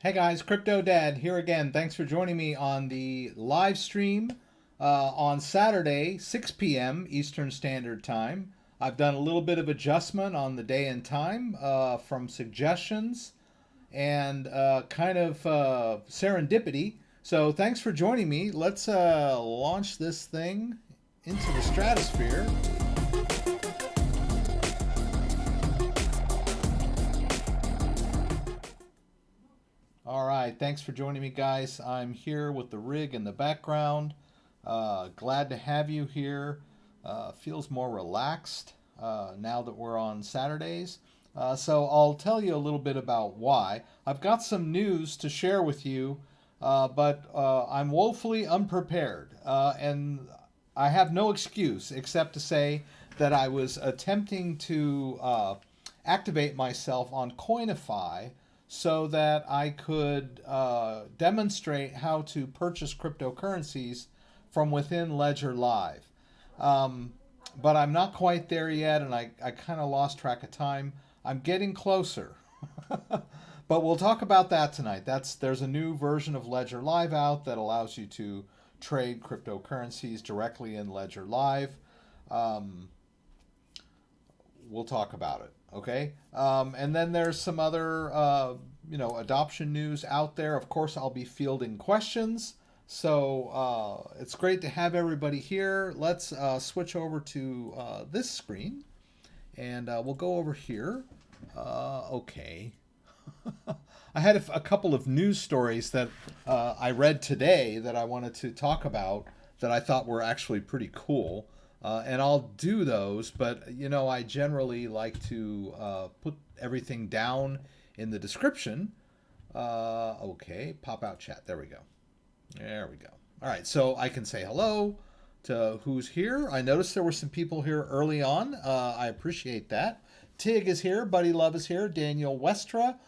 Hey guys, CryptoDad here again. Thanks for joining me on the live stream on Saturday, 6 p.m. Eastern Standard Time. I've done a little bit of adjustment on the day and time from suggestions and serendipity. So thanks for joining me. Let's launch this thing into the stratosphere. All right, thanks for joining me, guys. I'm here with the rig in the background. Glad to have you here. Feels more relaxed now that we're on Saturdays. So I'll tell you a little bit about why. I've got some news to share with you, but I'm woefully unprepared. And I have no excuse except to say that I was attempting to activate myself on Coinify so that I could demonstrate how to purchase cryptocurrencies from within Ledger Live. Um, but I'm not quite there yet, and I kind of lost track of time. I'm getting closer. But we'll talk about that tonight. There's a new version of Ledger Live out that allows you to trade cryptocurrencies directly in Ledger Live. Um, we'll talk about it. Okay. And then there's some other, adoption news out there. Of course, I'll be fielding questions. So it's great to have everybody here. Let's switch over to this screen and we'll go over here. Okay. I had a couple of news stories that I read today that I wanted to talk about that I thought were actually pretty cool. And I'll do those, but I generally like to put everything down in the description. Okay, pop out chat. There we go. There we go. All right, so I can say hello to who's here. I noticed there were some people here early on. I appreciate that. Tig is here. Buddy Love is here. Daniel Westra.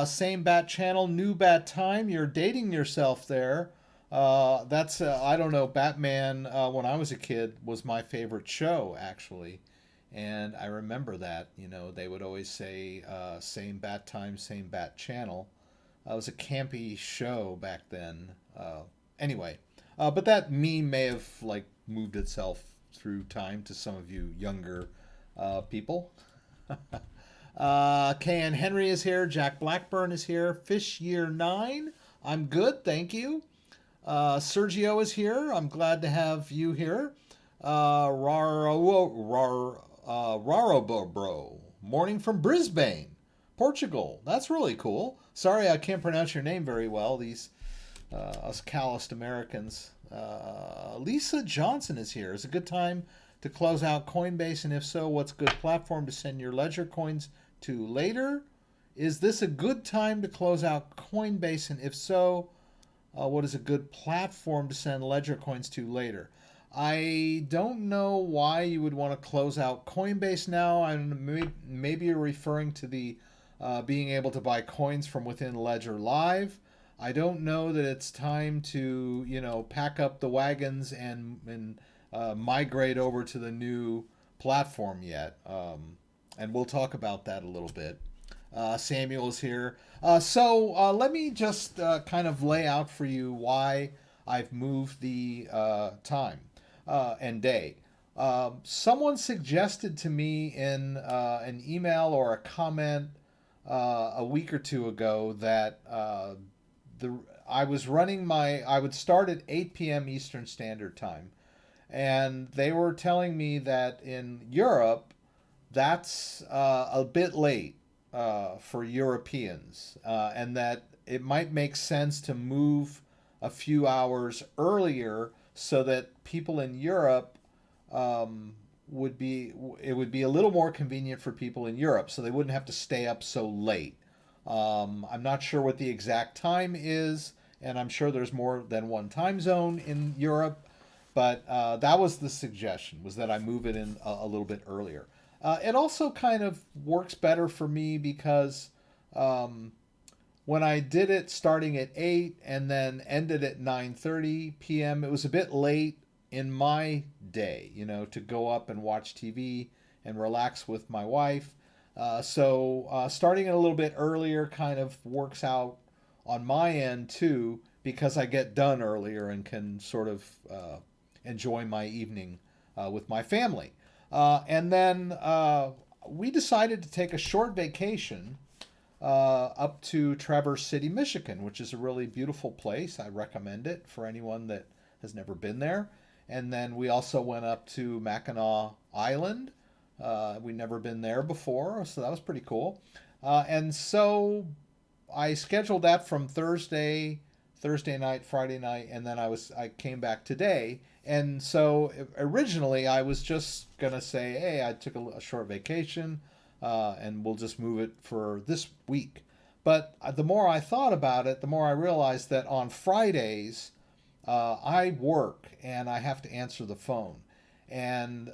Same bat channel, new bat time. You're dating yourself there. That's I don't know. Batman when I was a kid was my favorite show actually, and I remember that. They would always say same bat time, same bat channel. It was a campy show back then. Anyway, but that meme may have like moved itself through time to some of you younger people. KN Henry is here. Jack Blackburn is here. Fish Year 9. I'm good, thank you. Sergio is here. I'm glad to have you here. Rarobro. Morning from Brisbane, Portugal. That's really cool. Sorry I can't pronounce your name very well. These us calloused Americans. Lisa Johnson is here. Is it a good time to close out Coinbase? And if so, what's a good platform to send your Ledger coins to later? Is this a good time to close out Coinbase? And if so, what is a good platform to send Ledger coins to later? I don't know why you would want to close out Coinbase now. Maybe you're referring to the being able to buy coins from within Ledger Live. I don't know that it's time to pack up the wagons and migrate over to the new platform yet. And we'll talk about that a little bit. Samuel is here. So let me just kind of lay out for you why I've moved the time and day. Someone suggested to me in an email or a comment a week or two ago that I was running I would start at 8 p.m. Eastern Standard Time. And they were telling me that in Europe, that's a bit late for Europeans, and that it might make sense to move a few hours earlier so that people in Europe it would be a little more convenient for people in Europe, so they wouldn't have to stay up so late. I'm not sure what the exact time is, and I'm sure there's more than one time zone in Europe, but that was the suggestion, was that I move it in a little bit earlier. It also kind of works better for me because when I did it starting at 8 and then ended at 9:30 p.m., it was a bit late in my day, to go up and watch TV and relax with my wife. So starting it a little bit earlier kind of works out on my end too, because I get done earlier and can sort of enjoy my evening with my family. And then we decided to take a short vacation up to Traverse City, Michigan, which is a really beautiful place. I recommend it for anyone that has never been there. And then we also went up to Mackinac Island. We'd never been there before, so that was pretty cool. And so I scheduled that from Thursday night, Friday night, and then I came back today. And so originally I was just gonna say, hey, I took a short vacation, and we'll just move it for this week. But the more I thought about it, the more I realized that on Fridays I work and I have to answer the phone. And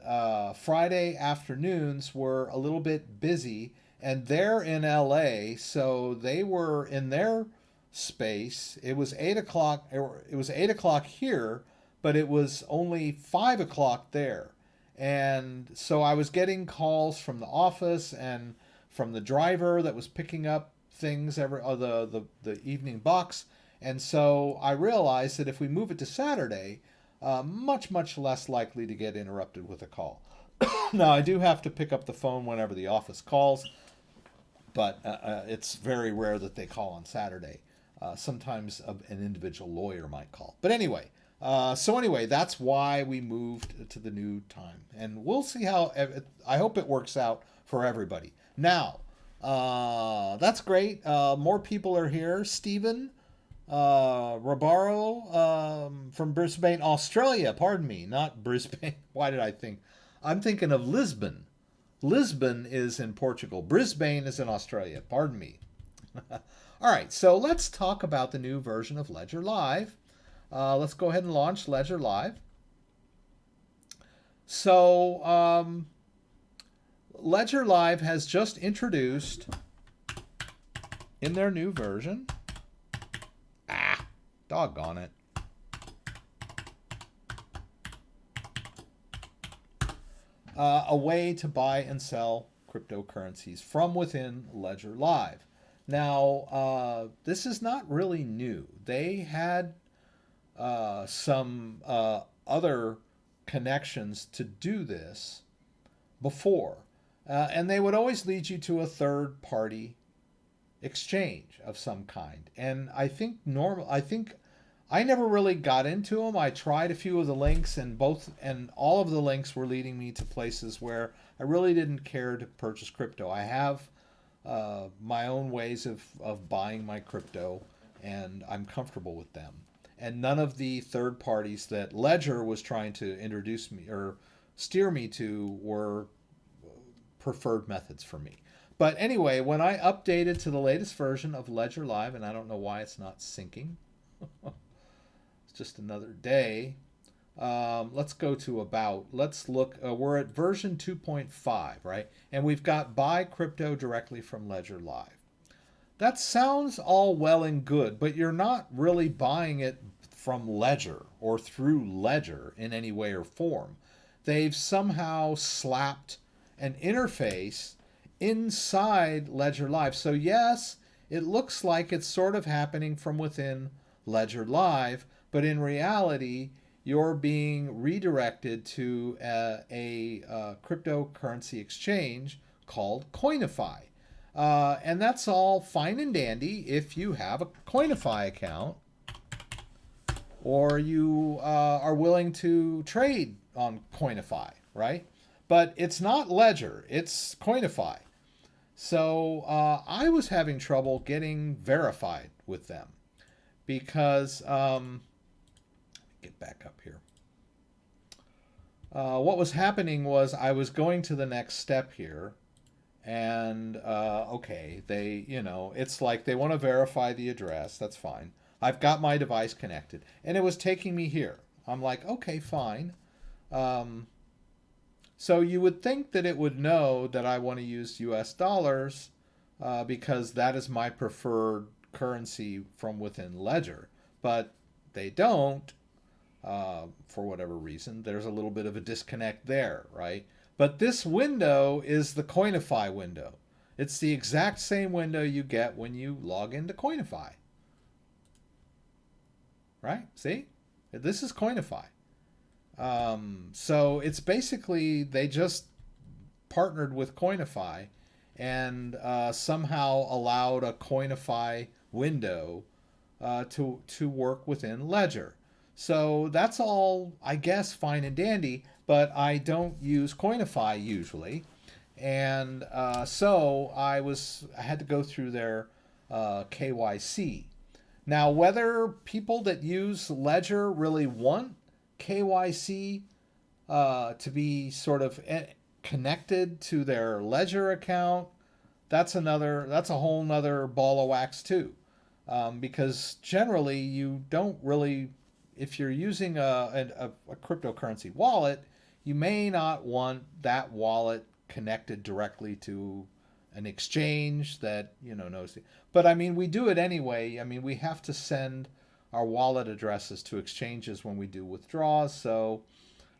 Friday afternoons were a little bit busy, and they're in LA, so they were in their space. It was 8 o'clock. It was 8 o'clock here, but it was only 5 o'clock there. And so I was getting calls from the office and from the driver that was picking up things the evening box. And so I realized that if we move it to Saturday, much less likely to get interrupted with a call. Now I do have to pick up the phone whenever the office calls, but it's very rare that they call on Saturday. Sometimes an individual lawyer might call. But anyway, that's why we moved to the new time. And we'll see how, I hope it works out for everybody. Now, that's great. More people are here. Stephen Rabaro from Brisbane, Australia. Pardon me, not Brisbane. Why did I think? I'm thinking of Lisbon. Lisbon is in Portugal. Brisbane is in Australia. Pardon me. All right, so let's talk about the new version of Ledger Live. Let's go ahead and launch Ledger Live. So Ledger Live has just introduced in their new version. Doggone it. A way to buy and sell cryptocurrencies from within Ledger Live. Now, this is not really new. They had some other connections to do this before. And they would always lead you to a third-party exchange of some kind. And I think I never really got into them. I tried a few of the links, and all of the links were leading me to places where I really didn't care to purchase crypto. I have my own ways of buying my crypto, and I'm comfortable with them. And none of the third parties that Ledger was trying to introduce me or steer me to were preferred methods for me. But anyway, when I updated to the latest version of Ledger Live, and I don't know why it's not syncing. It's just another day. Let's go to about. Let's look. We're at version 2.5, right? And we've got buy crypto directly from Ledger Live. That sounds all well and good, but you're not really buying it from Ledger or through Ledger in any way or form. They've somehow slapped an interface inside Ledger Live. So yes, it looks like it's sort of happening from within Ledger Live, but in reality, you're being redirected to a cryptocurrency exchange called Coinify. And that's all fine and dandy if you have a Coinify account or you are willing to trade on Coinify, right? But it's not Ledger, it's Coinify. So I was having trouble getting verified with them because, get back up here. What was happening was I was going to the next step here. And, okay, it's like they want to verify the address. That's fine. I've got my device connected. And it was taking me here. I'm like, okay, fine. So you would think that it would know that I want to use US dollars because that is my preferred currency from within Ledger. But they don't, for whatever reason. There's a little bit of a disconnect there, right? But this window is the Coinify window. It's the exact same window you get when you log into Coinify. right? See, this is Coinify. So it's basically they just partnered with Coinify and somehow allowed a Coinify window to work within Ledger. So that's all, I guess, fine and dandy, but I don't use Coinify usually. And so I had to go through their KYC. Now, whether people that use Ledger really want KYC to be sort of connected to their Ledger account, that's a whole nother ball of wax too. Because generally you don't really, if you're using a cryptocurrency wallet, you may not want that wallet connected directly to an exchange that knows. But I mean, we do it anyway. I mean, we have to send our wallet addresses to exchanges when we do withdrawals. So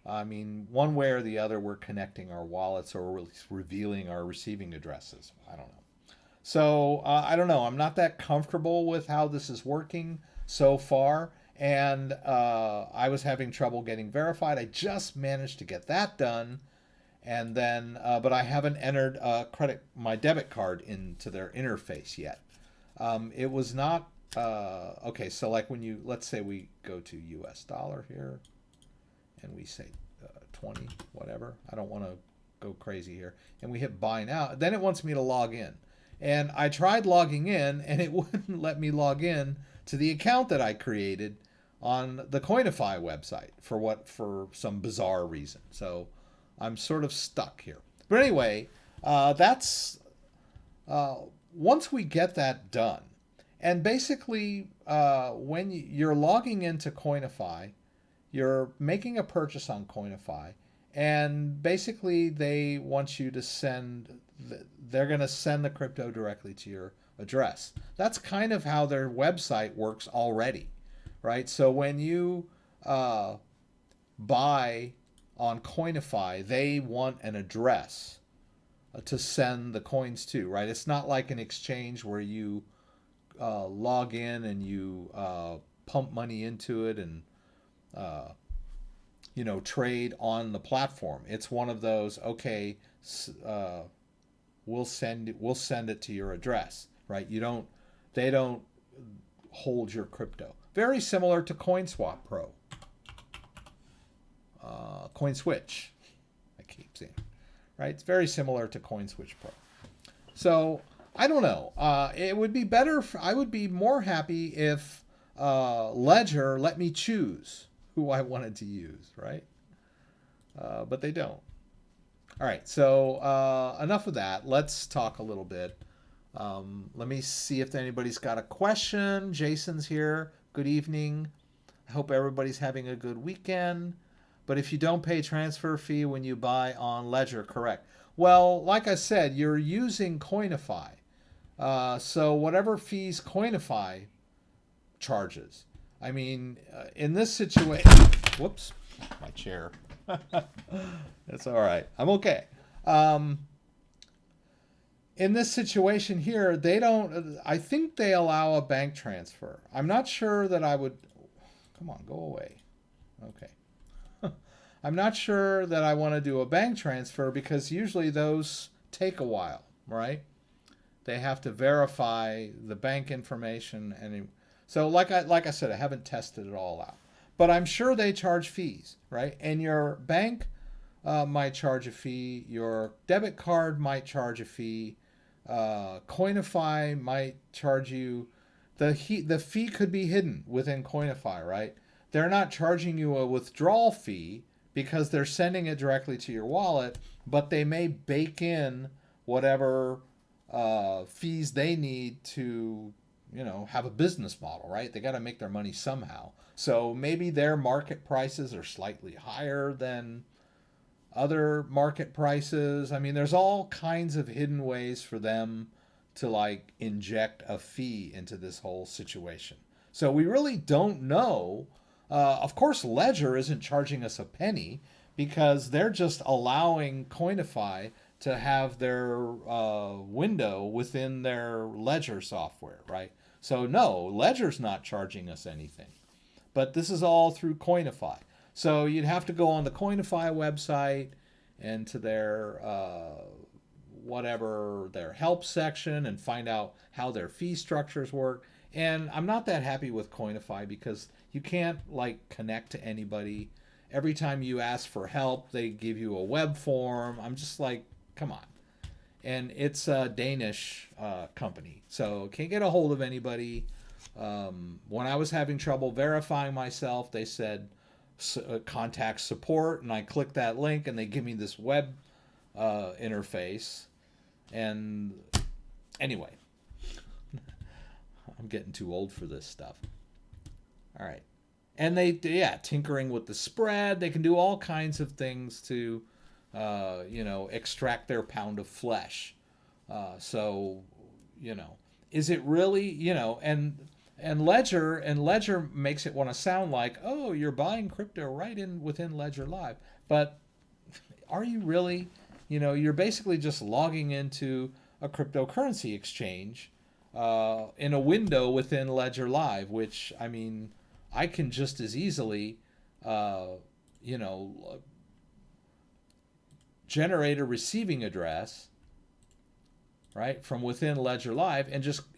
I mean, one way or the other, we're connecting our wallets or revealing our receiving addresses. I don't know. So I don't know. I'm not that comfortable with how this is working so far. And I was having trouble getting verified. I just managed to get that done. And then, but I haven't entered my debit card into their interface yet. It was not, okay, so like when let's say we go to US dollar here. And we say 20, whatever. I don't want to go crazy here. And we hit buy now. Then it wants me to log in. And I tried logging in, and it wouldn't let me log in to the account that I created on the Coinify website for some bizarre reason. So I'm sort of stuck here. But anyway, that's once we get that done. And basically, when you're logging into Coinify, you're making a purchase on Coinify, and basically they want you to they're going to send the crypto directly to your address. That's kind of how their website works already, right? So when you buy on Coinify, they want an address to send the coins to, right? It's not like an exchange where you log in and you pump money into it and trade on the platform. It's one of those, okay, we'll send it to your address, right? They don't hold your crypto. Very similar to CoinSwap Pro, CoinSwitch. I keep saying, right? It's very similar to CoinSwitch Pro. So I don't know. It would be better. I would be more happy if Ledger let me choose who I wanted to use, right? But they don't. All right, so enough of that. Let's talk a little bit. Let me see if anybody's got a question. Jason's here. Good evening. I hope everybody's having a good weekend. But if you don't pay transfer fee when you buy on Ledger, correct. Well, like I said, you're using Coinify. So whatever fees Coinify charges. I mean, in this situation, whoops, my chair. That's all right. I'm okay. In this situation here, I think they allow a bank transfer. I'm not sure that I would, come on, go away. Okay. I'm not sure that I want to do a bank transfer because usually those take a while, right? They have to verify the bank information and so like I said, I haven't tested it all out. But I'm sure they charge fees, right? And your bank might charge a fee. Your debit card might charge a fee. Coinify might charge you. The fee could be hidden within Coinify, right? They're not charging you a withdrawal fee because they're sending it directly to your wallet, but they may bake in whatever fees they need to have a business model, right? They got to make their money somehow. So maybe their market prices are slightly higher than other market prices. I mean, there's all kinds of hidden ways for them to like inject a fee into this whole situation. So we really don't know. Of course, Ledger isn't charging us a penny because they're just allowing Coinify to have their window within their Ledger software, right? So no, Ledger's not charging us anything. But this is all through Coinify. So you'd have to go on the Coinify website and to their whatever their help section and find out how their fee structures work. And I'm not that happy with Coinify because you can't like connect to anybody. Every time you ask for help, they give you a web form. I'm just like, come on. And it's a Danish company, so can't get a hold of anybody. When I was having trouble verifying myself, they said contact support, and I click that link, and they give me this web interface. And anyway, I'm getting too old for this stuff. All right. And yeah, tinkering with the spread. They can do all kinds of things to, extract their pound of flesh. So, is it really, and Ledger makes it want to sound like, oh, you're buying crypto right in within Ledger Live. But are you really? You're basically just logging into a cryptocurrency exchange in a window within Ledger Live, which, I mean, I can just as easily, generate a receiving address, right, from within Ledger Live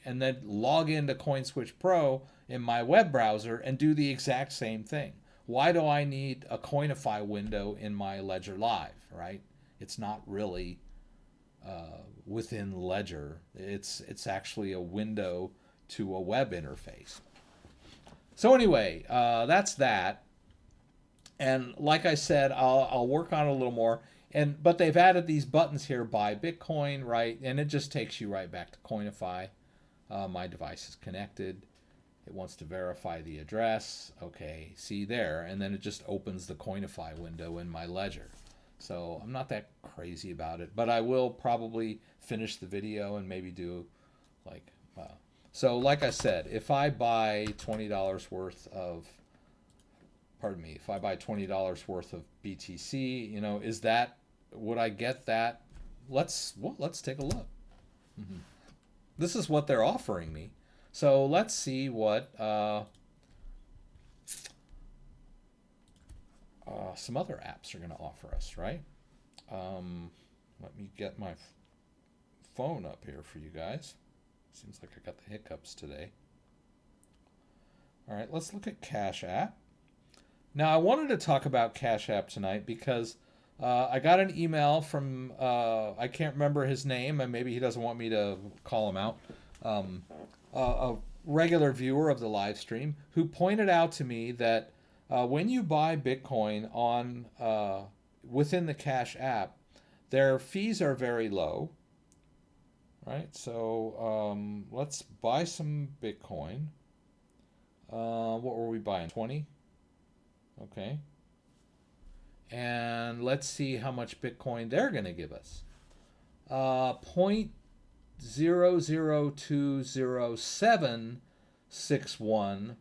and then log into CoinSwitch Pro in my web browser and do the exact same thing. Why do I need a Coinify window in my Ledger Live, right? It's not really within Ledger. It's actually a window to a web interface. So anyway, that's that. And like I said, I'll work on it a little more. But they've added these buttons here, buy Bitcoin, right? And it just takes you right back to Coinify. My device is connected. It wants to verify the address. Okay, see there. And then it just opens the Coinify window in my Ledger. So I'm not that crazy about it, but I will probably finish the video and maybe do like, so like I said, if I buy $20 worth of, if I buy $20 worth of BTC, is that, would I get that? Let's take a look. Mm-hmm. This is what they're offering me. So let's see what some other apps are going to offer us, right? Let me get my phone up here for you guys. Seems like I got the hiccups today. All right, let's look at Cash App. Now, I wanted to talk about Cash App tonight because I got an email from, I can't remember his name, and maybe he doesn't want me to call him out, a regular viewer of the live stream who pointed out to me that when you buy Bitcoin on within the Cash App, their fees are very low, right? So let's buy some Bitcoin. What were we buying? 20? Okay. And let's see how much Bitcoin they're going to give us. 0.00200761.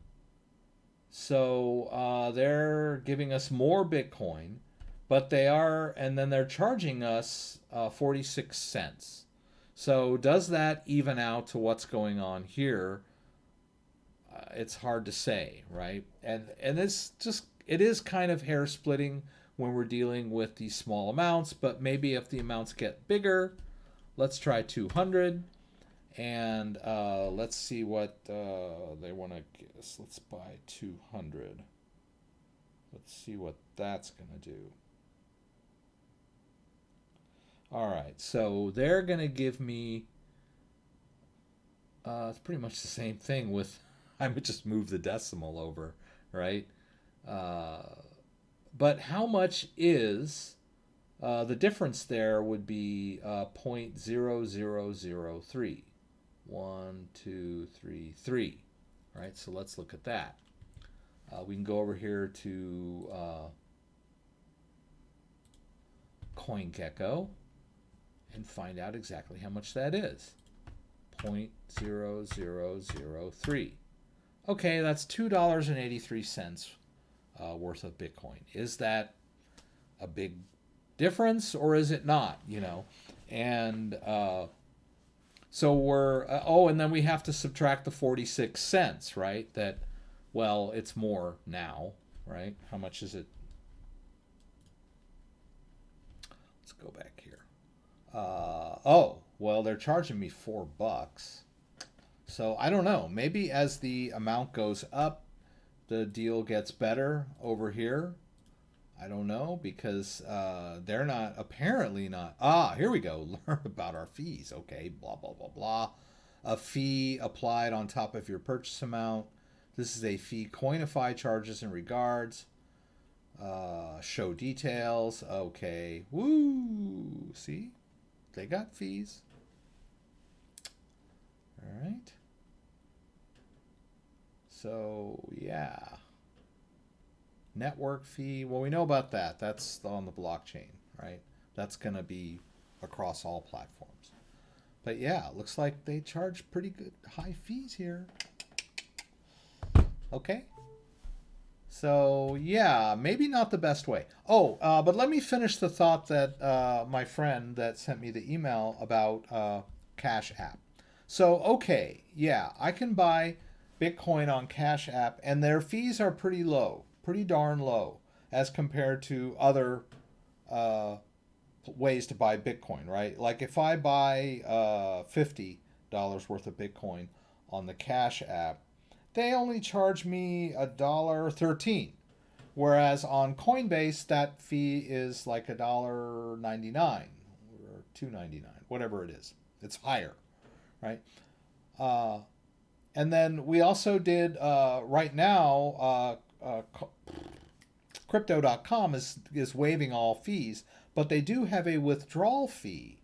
So they're giving us more Bitcoin, but and then they're charging us 46 cents. So does that even out to what's going on here? It's hard to say, right? And it is kind of hair splitting when we're dealing with these small amounts, but maybe if the amounts get bigger, let's try 200 and let's see what they want to give us. Let's buy 200. Let's see what that's going to do. All right, so they're going to give me, it's pretty much the same thing with, I would just move the decimal over, right? But how much is, the difference there would be 0.0003. 1, 2, 3, 3. Right, so let's look at that. We can go over here to CoinGecko and find out exactly how much that is. 0.0003. Okay, that's $2.83 worth of Bitcoin. Is that a big difference or is it not? And so we're and then we have to subtract the 46 cents, right? That Well, it's more now, right? How much is it? Let's go back here. Oh, well, they're charging me $4. So I don't know. Maybe as the amount goes up, the deal gets better over here. I don't know because they're not apparently not. Ah, here we go. Learn about our fees. Okay, blah blah blah blah. A fee applied on top of your purchase amount. This is a fee. Coinify charges and regards. Show details. Okay. Woo. See, they got fees. All right. So yeah. Network fee. Well, we know about that. That's on the blockchain, right? That's going to be across all platforms. But yeah, it looks like they charge pretty good high fees here. Okay. So yeah, maybe not the best way. Oh, but let me finish the thought that my friend that sent me the email about Cash App. So, okay, yeah, I can buy Bitcoin on Cash App, and their fees are pretty low, pretty darn low, as compared to other ways to buy Bitcoin, right? Like if I buy $50 worth of Bitcoin on the Cash App, they only charge me $1.13. Whereas on Coinbase, that fee is like $1.99 or $2.99, whatever it is. It's higher, right? And then we also did right now. Crypto.com is waiving all fees, but they do have a withdrawal fee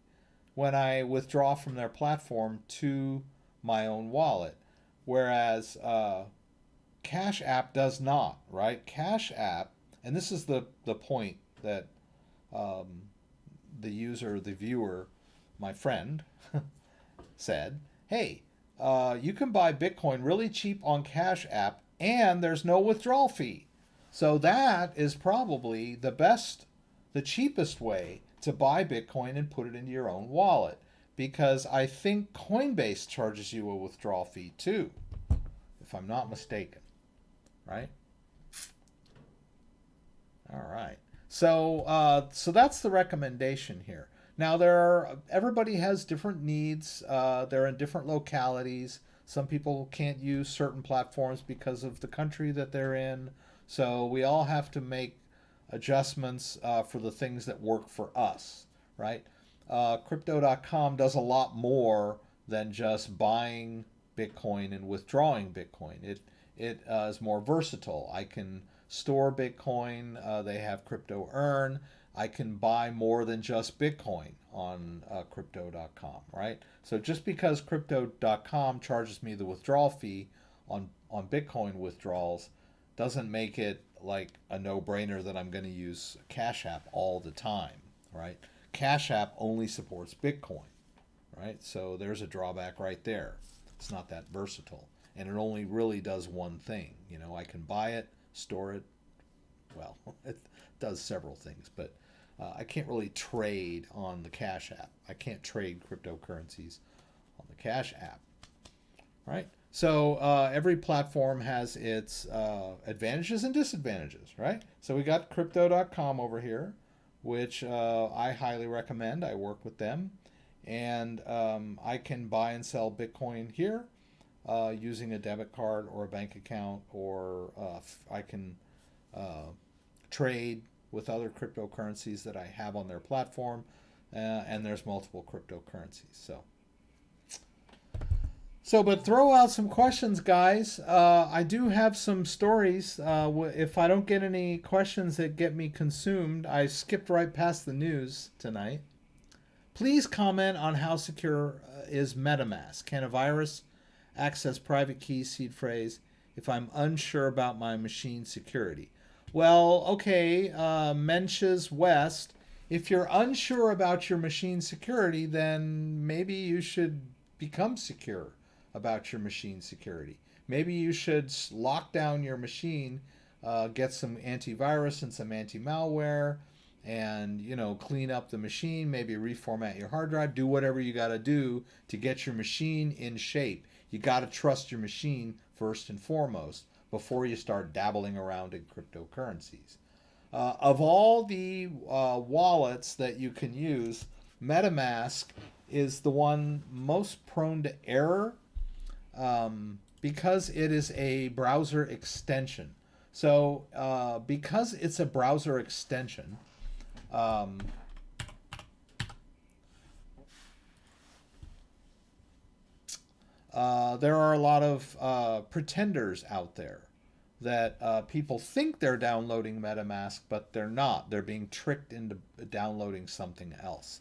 when I withdraw from their platform to my own wallet, whereas Cash App does not, right? Cash App, and this is the point that the user, the viewer, my friend, said, hey, you can buy Bitcoin really cheap on Cash App and there's no withdrawal fee. So that is probably the cheapest way to buy Bitcoin and put it into your own wallet, because I think Coinbase charges you a withdrawal fee too, if I'm not mistaken, right? All right. So that's the recommendation here. Now everybody has different needs. They're in different localities. Some people can't use certain platforms because of the country that they're in. So we all have to make adjustments for the things that work for us, right? Crypto.com does a lot more than just buying Bitcoin and withdrawing Bitcoin. It is more versatile. I can store Bitcoin. They have Crypto Earn. I can buy more than just Bitcoin on Crypto.com, right? So just because Crypto.com charges me the withdrawal fee on Bitcoin withdrawals doesn't make it like a no-brainer that I'm going to use Cash App all the time, right? Cash App only supports Bitcoin, right? So there's a drawback right there. It's not that versatile, and it only really does one thing. You know, I can buy it, store it. Well, it does several things, but I can't really trade on the Cash App. I can't trade cryptocurrencies on the Cash App, right? So every platform has its advantages and disadvantages, right? So we got Crypto.com over here, which I highly recommend. I work with them, and I can buy and sell Bitcoin here using a debit card or a bank account, or I can trade with other cryptocurrencies that I have on their platform, and there's multiple cryptocurrencies. But throw out some questions, guys. I do have some stories. If I don't get any questions that get me consumed, I skipped right past the news tonight. Please comment on how secure is MetaMask. Can a virus access private key seed phrase if I'm unsure about my machine security? Well, okay, Menches West, if you're unsure about your machine security, then maybe you should become secure about your machine security. Maybe you should lock down your machine, get some antivirus and some anti-malware, and clean up the machine, maybe reformat your hard drive, do whatever you got to do to get your machine in shape. You got to trust your machine first and foremost before you start dabbling around in cryptocurrencies. Of all the wallets that you can use, MetaMask is the one most prone to error because it is a browser extension. So because it's a browser extension, there are a lot of pretenders out there that people think they're downloading MetaMask, but they're not. They're being tricked into downloading something else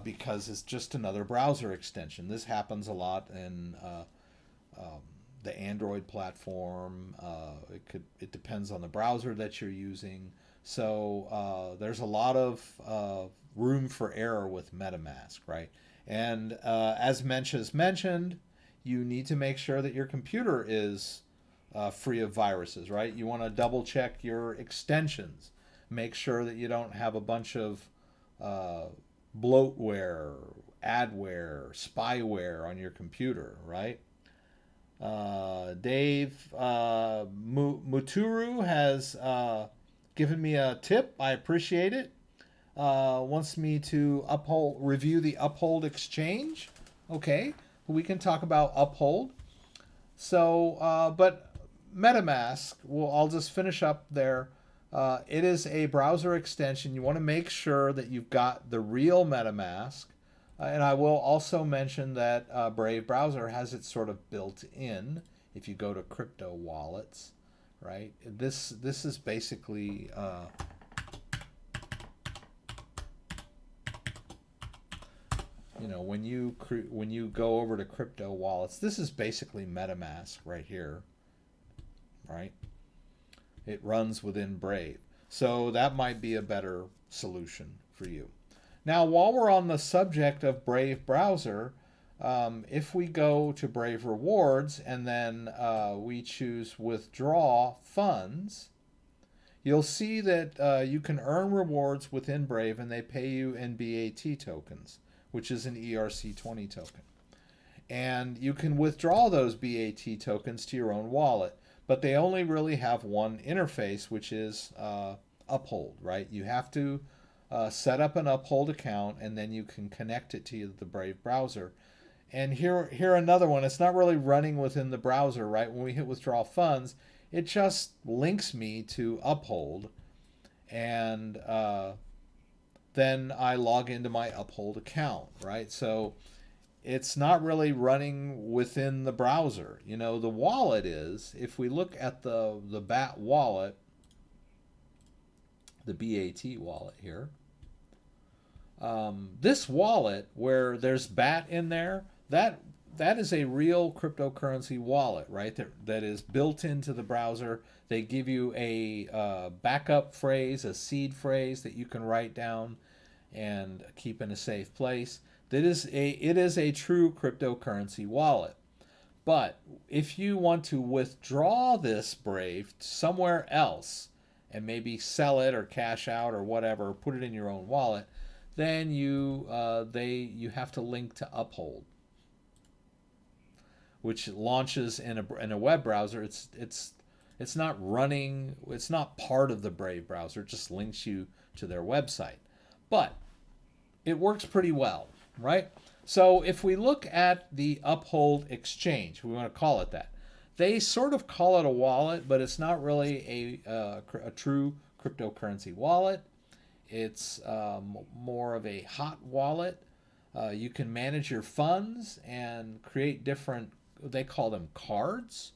because it's just another browser extension. This happens a lot in the Android platform. It depends on the browser that you're using. So there's a lot of room for error with MetaMask, right? And as mentioned, you need to make sure that your computer is free of viruses, right? You want to double check your extensions. Make sure that you don't have a bunch of bloatware, adware, spyware on your computer, right? Dave Muturu has given me a tip. I appreciate it. Wants me to review the Uphold exchange. Okay, we can talk about Uphold. So, but MetaMask, I'll just finish up there. It is a browser extension. You want to make sure that you've got the real MetaMask. And I will also mention that Brave browser has it sort of built in. If you go to crypto wallets, right? This is basically when you go over to crypto wallets, this is basically MetaMask right here, right? It runs within Brave, so that might be a better solution for you. Now, while we're on the subject of Brave browser, if we go to Brave Rewards and then we choose Withdraw Funds, you'll see that you can earn rewards within Brave and they pay you in BAT tokens, which is an ERC20 token. And you can withdraw those BAT tokens to your own wallet, but they only really have one interface, which is Uphold, right? You have to set up an Uphold account, and then you can connect it to the Brave browser. And here another one. It's not really running within the browser, right? When we hit withdraw funds, it just links me to Uphold, and then I log into my Uphold account, right? So it's not really running within the browser. The wallet is. If we look at the BAT wallet, the BAT wallet here, this wallet where there's BAT in there, that is a real cryptocurrency wallet, right? That is built into the browser. They give you a backup phrase, a seed phrase that you can write down and keep in a safe place. It is a true cryptocurrency wallet. But if you want to withdraw this Brave somewhere else and maybe sell it or cash out or whatever, put it in your own wallet, then you have to link to Uphold, which launches in a web browser. It's not running. It's not part of the Brave browser. It just links you to their website, but it works pretty well, right? So if we look at the Uphold exchange, we want to call it that. They sort of call it a wallet, but it's not really a true cryptocurrency wallet. It's more of a hot wallet. You can manage your funds and create different, they call them cards,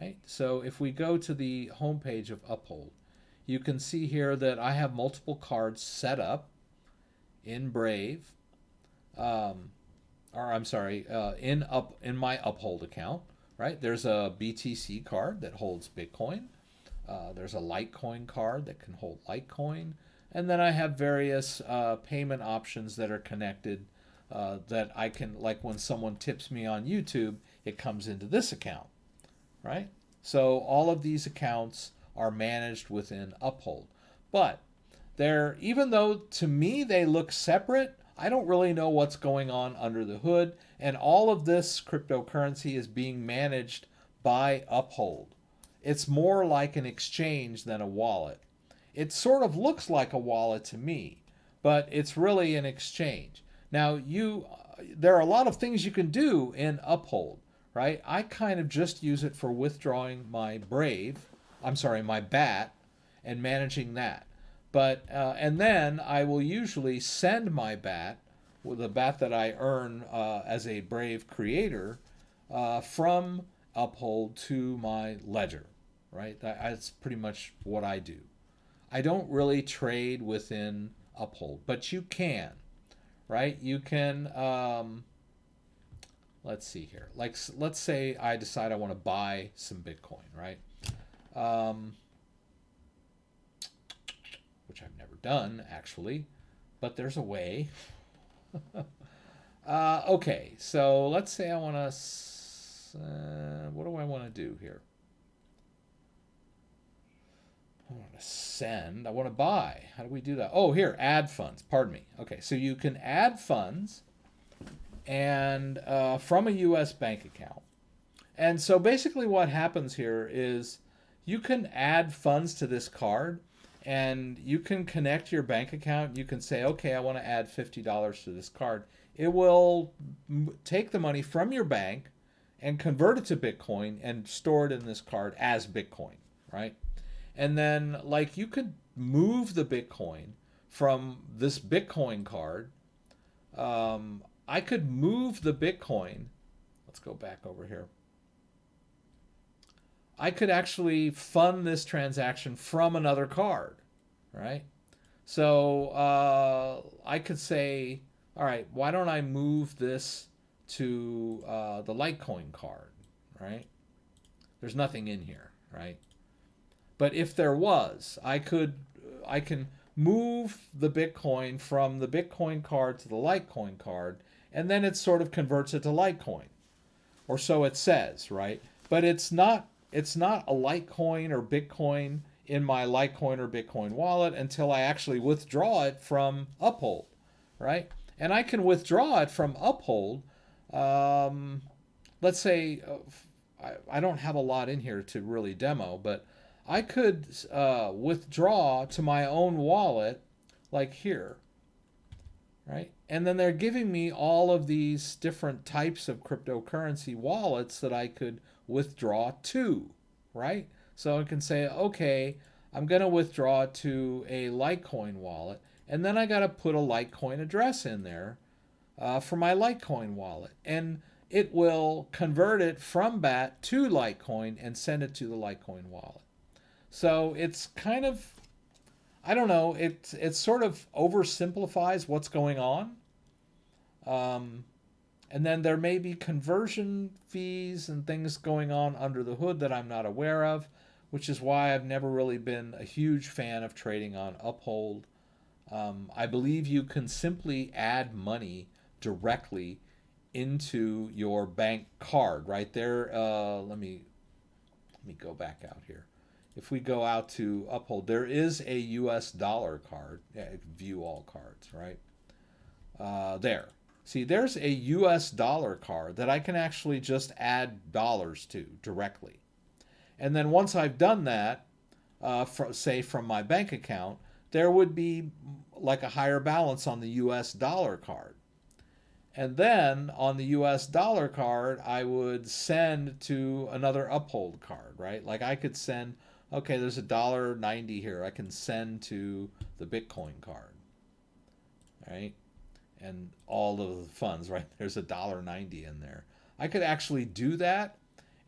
right? So if we go to the homepage of Uphold, you can see here that I have multiple cards set up in Brave, in my Uphold account, right? There's a BTC card that holds Bitcoin. There's a Litecoin card that can hold Litecoin. And then I have various payment options that are connected that I can, like when someone tips me on YouTube, it comes into this account, right? So all of these accounts are managed within Uphold. But even though to me they look separate, I don't really know what's going on under the hood. And all of this cryptocurrency is being managed by Uphold. It's more like an exchange than a wallet. It sort of looks like a wallet to me, but it's really an exchange. Now, there are a lot of things you can do in Uphold, right? I kind of just use it for withdrawing my my BAT, and managing that. But and then I will usually send my BAT, with the BAT that I earn as a Brave creator, from Uphold to my ledger, right? That's pretty much what I do. I don't really trade within Uphold, but you can, right? You can, let's see here. Like, let's say I decide I want to buy some Bitcoin, right? Which I've never done, actually, but there's a way. Okay, so let's say I want to, what do I want to do here? I want to send, I want to buy. How do we do that? Oh, here, add funds, pardon me. Okay, so you can add funds and from a US bank account. And so basically what happens here is you can add funds to this card, and you can connect your bank account. You can say, okay, I want to add $50 to this card. It will take the money from your bank and convert it to Bitcoin and store it in this card as Bitcoin, right? And then, like, you could move the Bitcoin from this Bitcoin card. I could move the Bitcoin. Let's go back over here. I could actually fund this transaction from another card, right? So I could say, all right, why don't I move this to the Litecoin card, right? There's nothing in here, right? But if there was, I can move the Bitcoin from the Bitcoin card to the Litecoin card, and then it sort of converts it to Litecoin, or so it says, right? But it's not a Litecoin or Bitcoin in my Litecoin or Bitcoin wallet until I actually withdraw it from Uphold, right? And I can withdraw it from Uphold. Let's say I don't have a lot in here to really demo, but I could withdraw to my own wallet, like here, right? And then they're giving me all of these different types of cryptocurrency wallets that I could withdraw to, right? So I can say, okay, I'm going to withdraw to a Litecoin wallet, and then I got to put a Litecoin address in there for my Litecoin wallet. And it will convert it from BAT to Litecoin and send it to the Litecoin wallet. So it's kind of, I don't know, it sort of oversimplifies what's going on. And then there may be conversion fees and things going on under the hood that I'm not aware of, which is why I've never really been a huge fan of trading on Uphold. I believe you can simply add money directly into your bank card right there. Let me go back out here. If we go out to Uphold, there is a US dollar card. Yeah, view all cards, right? There. See, there's a US dollar card that I can actually just add dollars to directly. And then once I've done that, say from my bank account, there would be like a higher balance on the US dollar card. And then on the US dollar card, I would send to another Uphold card, right? Like I could send, okay, there's $1.90 here. I can send to the Bitcoin card, right? And all of the funds, right? There's $1.90 in there. I could actually do that,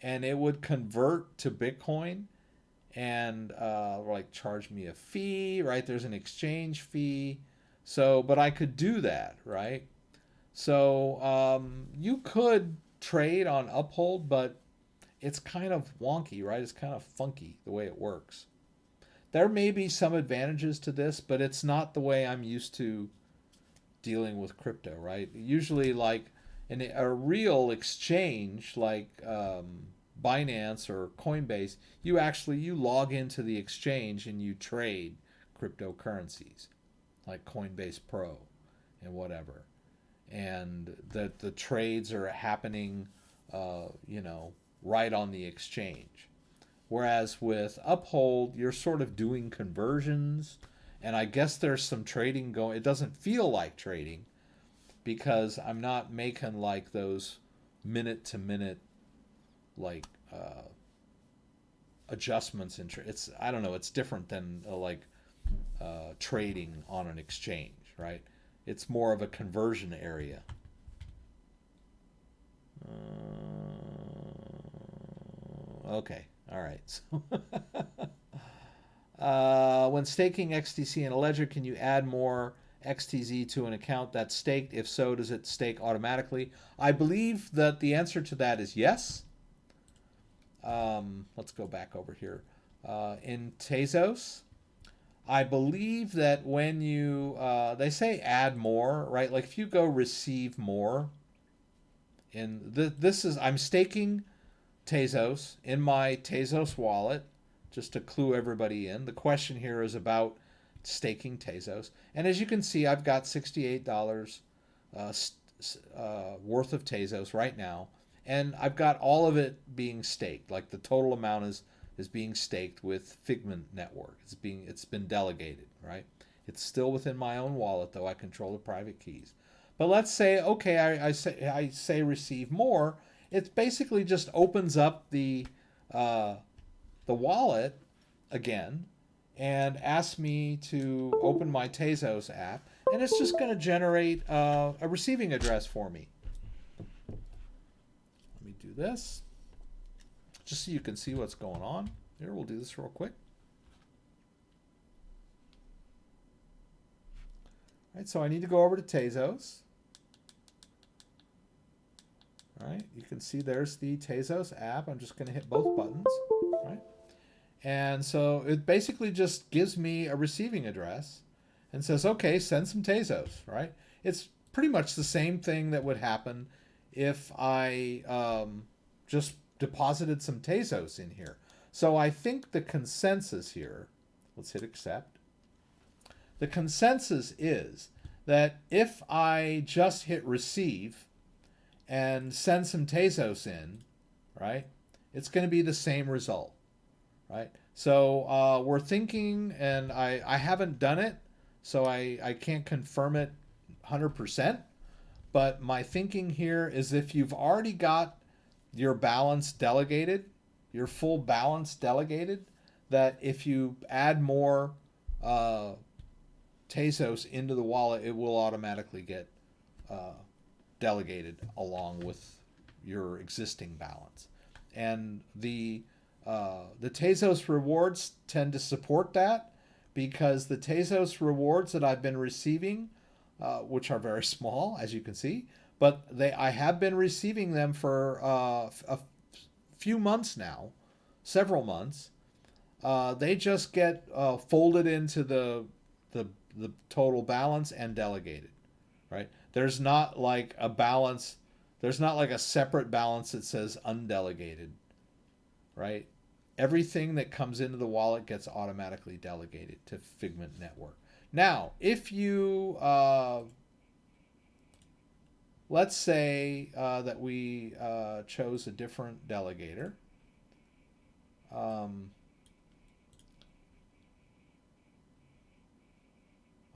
and it would convert to Bitcoin and like charge me a fee, right? There's an exchange fee. So, but I could do that, right? So you could trade on Uphold, but it's kind of wonky, right? It's kind of funky the way it works. There may be some advantages to this, but it's not the way I'm used to dealing with crypto, right? Usually, like in a real exchange like Binance or Coinbase, you log into the exchange and you trade cryptocurrencies like Coinbase Pro and whatever. And that the trades are happening, right on the exchange. Whereas with Uphold, you're sort of doing conversions, and I guess there's some trading going. It doesn't feel like trading because I'm not making like those minute to minute like adjustments in it's, I don't know, it's different than trading on an exchange, right? It's more of a conversion area. Okay, all right. So when staking XTC in a ledger, can you add more XTZ to an account that's staked? If so, does it stake automatically? I believe that the answer to that is yes. Let's go back over here. In Tasos, I believe that when you, they say add more, right? Like if you go receive more, this is, I'm staking Tasos in my Tasos wallet, just to clue everybody in. The question here is about staking Tasos. And as you can see, I've got $68 worth of Tasos right now. And I've got all of it being staked. Like the total amount is being staked with Figment Network. It's been delegated, right? It's still within my own wallet, though I control the private keys. But let's say, okay, I say receive more. It basically just opens up the wallet again and asks me to open my Tasos app, and it's just going to generate a receiving address for me. Let me do this just so you can see what's going on. Here, we'll do this real quick. All right, so I need to go over to Tasos. All right, you can see there's the Tasos app. I'm just going to hit both buttons, right? And so it basically just gives me a receiving address and says, okay, send some Tasos, right? It's pretty much the same thing that would happen if I just deposited some Tasos in here. So I think the consensus here, let's hit accept. The consensus is that if I just hit receive and send some Tasos in, right, it's going to be the same result, right? So we're thinking, and I haven't done it, so I can't confirm it 100%, but my thinking here is if you've already got your balance delegated, your full balance delegated, that if you add more Tasos into the wallet, it will automatically get delegated along with your existing balance. And the Tasos rewards tend to support that, because the Tasos rewards that I've been receiving, which are very small, as you can see, but I have been receiving them for a few months now, several months. They just get folded into the total balance and delegated, right? There's not like a balance. There's not like a separate balance that says undelegated, right? Everything that comes into the wallet gets automatically delegated to Figment Network. Now, if you, let's say that we chose a different delegator.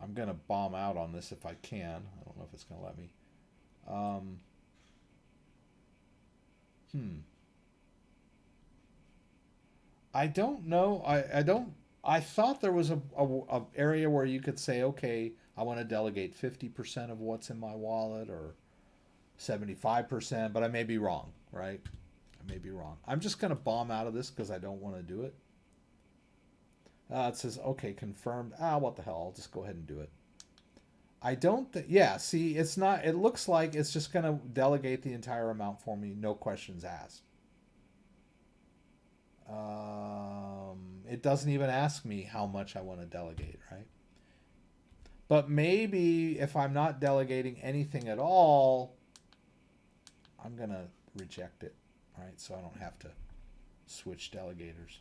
I'm going to bomb out on this if I can. I don't know if it's going to let me. I don't know. I thought there was a area where you could say, okay, I want to delegate 50% of what's in my wallet or 75%, but I may be wrong, right? I may be wrong. I'm just going to bomb out of this because I don't want to do it. It says, okay, confirmed. What the hell? I'll just go ahead and do it. I don't yeah, see, it's not, it looks like it's just going to delegate the entire amount for me, no questions asked. It doesn't even ask me how much I want to delegate, right? But maybe if I'm not delegating anything at all, I'm going to reject it, right? So I don't have to switch delegators.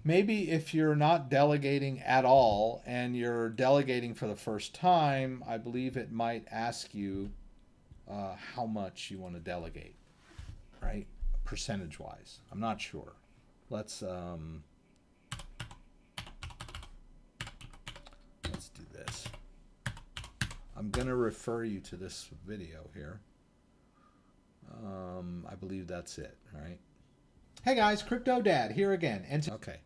Maybe if you're not delegating at all and you're delegating for the first time, I believe it might ask you how much you want to delegate, right? percentage-wise. I'm not sure. Let's do this. I'm going to refer you to this video here. I believe that's it, right? Hey guys, CryptoDad here again. And okay,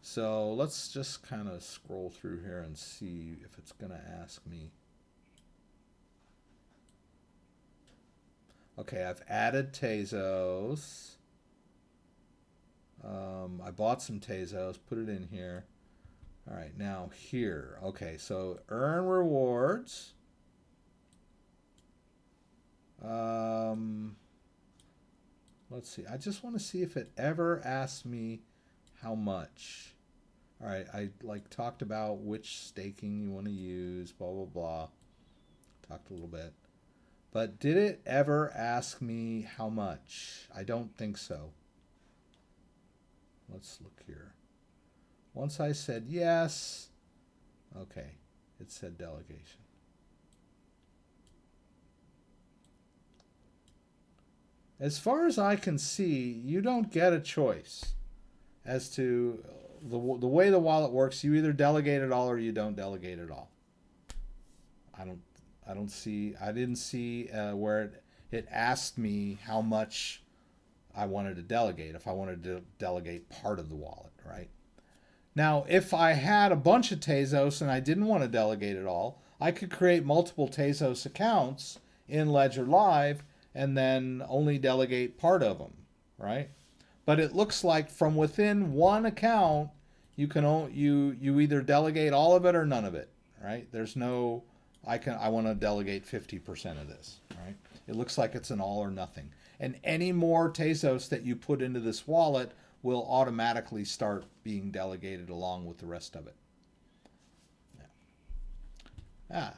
so let's just kind of scroll through here and see if it's going to ask me. Okay, I've added Tasos. I bought some Tasos, put it in here. All right, now here. Okay, so earn rewards. Let's see. I just want to see if it ever asks me how much. All right, I talked about which staking you want to use, blah, blah, blah. Talked a little bit. But did it ever ask me how much? I don't think so. Let's look here. Once I said yes, okay, it said delegation. As far as I can see, you don't get a choice as to the way the wallet works. You either delegate it all or you don't delegate it all. I didn't see where it asked me how much I wanted to delegate, if I wanted to delegate part of the wallet, right? Now, if I had a bunch of Tasos and I didn't want to delegate it all, I could create multiple Tasos accounts in Ledger Live and then only delegate part of them, right? But it looks like from within one account, you can you either delegate all of it or none of it, right? There's no I want to delegate 50% of this, right? It looks like it's an all or nothing. And any more Tasos that you put into this wallet will automatically start being delegated along with the rest of it. Yeah.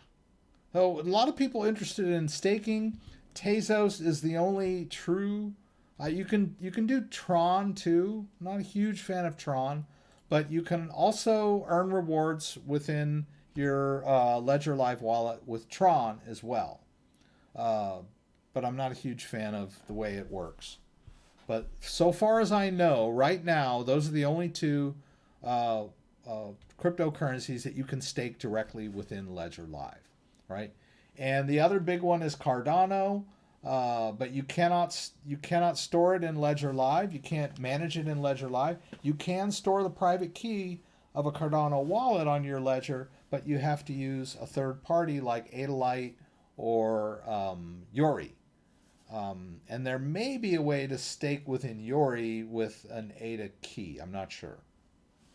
So a lot of people interested in staking. Tasos is the only true. You can do Tron too. I'm not a huge fan of Tron, but you can also earn rewards within your Ledger Live wallet with Tron as well. But I'm not a huge fan of the way it works. But so far as I know, right now, those are the only two cryptocurrencies that you can stake directly within Ledger Live, right? And the other big one is Cardano, but you cannot store it in Ledger Live. You can't manage it in Ledger Live. You can store the private key of a Cardano wallet on your Ledger, but you have to use a third party like Adalite or Yori. And there may be a way to stake within Yori with an ADA key. I'm not sure.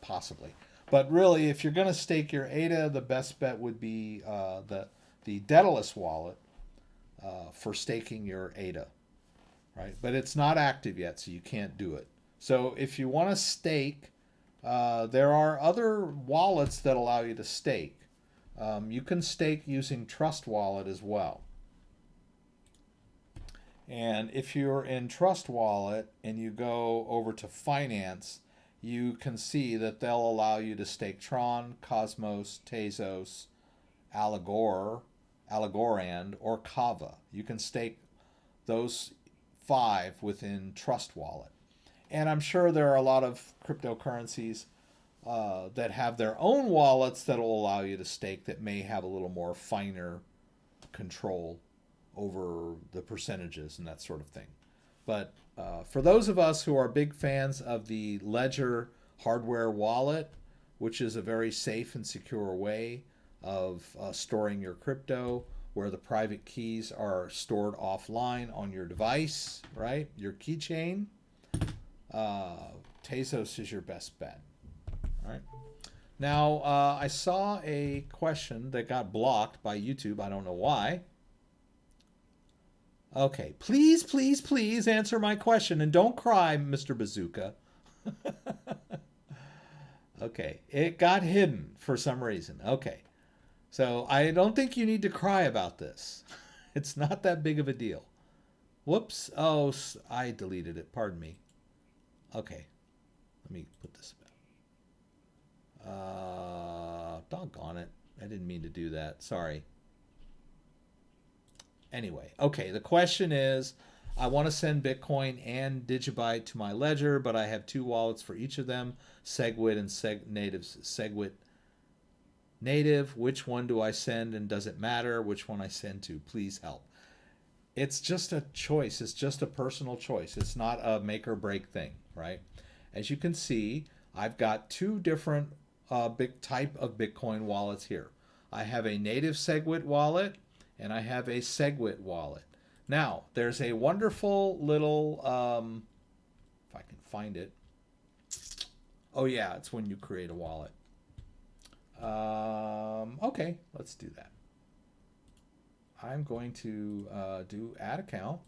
Possibly. But really, if you're going to stake your ADA, the best bet would be the Daedalus wallet for staking your ADA. Right? But it's not active yet, so you can't do it. So if you want to stake, there are other wallets that allow you to stake. You can stake using Trust Wallet as well. And if you're in Trust Wallet and you go over to Finance, you can see that they'll allow you to stake Tron, Cosmos, Tasos, Allegorand, or Kava. You can stake those 5 within Trust Wallet. And I'm sure there are a lot of cryptocurrencies that have their own wallets that will allow you to stake that may have a little more finer control over the percentages and that sort of thing. But for those of us who are big fans of the Ledger hardware wallet, which is a very safe and secure way of storing your crypto, where the private keys are stored offline on your device, right? Your keychain, Tasos is your best bet. All right. Now, I saw a question that got blocked by YouTube. I don't know why. Okay, please, please, please answer my question and don't cry, Mr. Bazooka. Okay, it got hidden for some reason. Okay, so I don't think you need to cry about this. It's not that big of a deal. Whoops. Oh, I deleted it. Pardon me. Okay, let me put this back. Doggone it. I didn't mean to do that. Sorry. Anyway, okay, the question is, I want to send Bitcoin and Digibyte to my ledger, but I have two wallets for each of them, SegWit and SegWit native. Which one do I send, and does it matter which one I send to? Please help. It's just a choice. It's just a personal choice. It's not a make or break thing, right? As you can see, I've got two different big type of Bitcoin wallets here. I have a native SegWit wallet and I have a SegWit wallet. Now, there's a wonderful little, if I can find it. Oh yeah, it's when you create a wallet. Okay, let's do that. I'm going to do add account.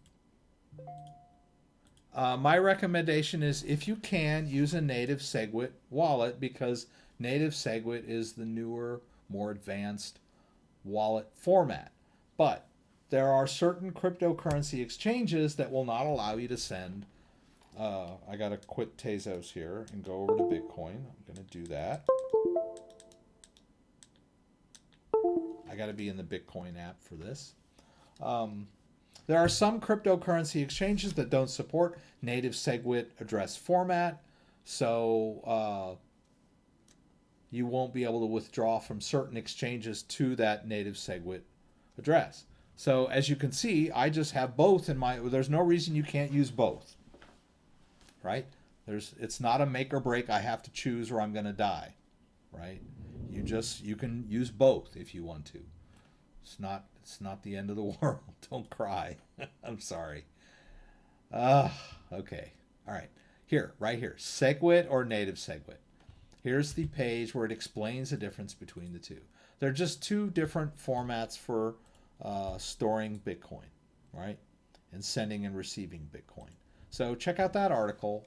My recommendation is, if you can, use a native SegWit wallet, because native SegWit is the newer, more advanced wallet format. But there are certain cryptocurrency exchanges that will not allow you to send. I got to quit Tasos here and go over to Bitcoin. I'm going to do that. I got to be in the Bitcoin app for this. There are some cryptocurrency exchanges that don't support native SegWit address format, so you won't be able to withdraw from certain exchanges to that native SegWit address. So as you can see, I just have both in my. There's no reason you can't use both, right? It's not a make or break. I have to choose or I'm going to die, right? You can use both if you want to. It's not the end of the world. Don't cry. I'm sorry. Okay. All right. Right here. SegWit or native SegWit. Here's the page where it explains the difference between the two. They're just two different formats for storing Bitcoin, right? And sending and receiving Bitcoin. So check out that article.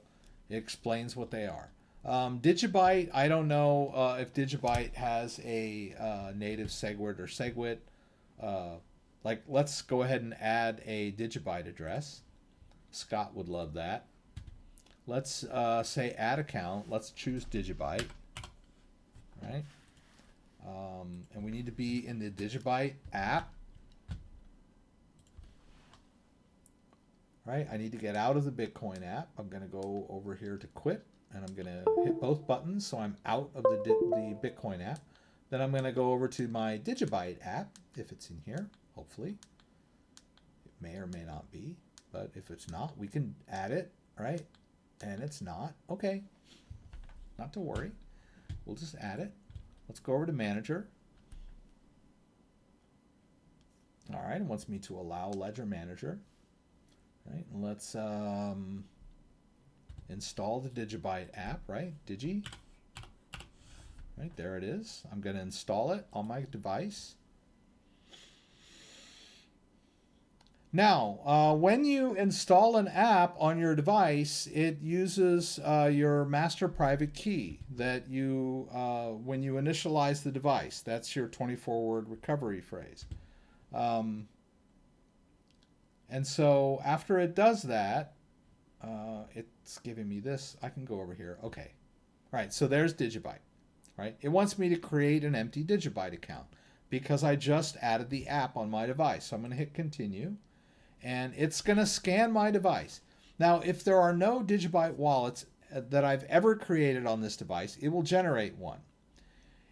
It explains what they are. Digibyte, I don't know if Digibyte has a native SegWit or SegWit. Like, let's go ahead and add a Digibyte address. Scott would love that. Let's say add account. Let's choose Digibyte, right? And we need to be in the Digibyte app, right? I need to get out of the Bitcoin app. I'm going to go over here to quit, and I'm going to hit both buttons so I'm out of the Bitcoin app. Then I'm going to go over to my Digibyte app, if it's in here, hopefully. It may or may not be, but if it's not, we can add it, right? And it's not. Okay, not to worry. We'll just add it. Let's go over to Manager. All right, it wants me to allow Ledger Manager. Right, and let's install the Digibyte app, right? Digi. Right, there it is. I'm going to install it on my device. Now, when you install an app on your device, it uses your master private key that you, when you initialize the device. That's your 24-word recovery phrase. And so after it does that, it's giving me this. I can go over here. Okay. All right, so there's Digibyte. Right? It wants me to create an empty Digibyte account because I just added the app on my device. So I'm going to hit continue, and it's going to scan my device. Now, if there are no Digibyte wallets that I've ever created on this device, it will generate one.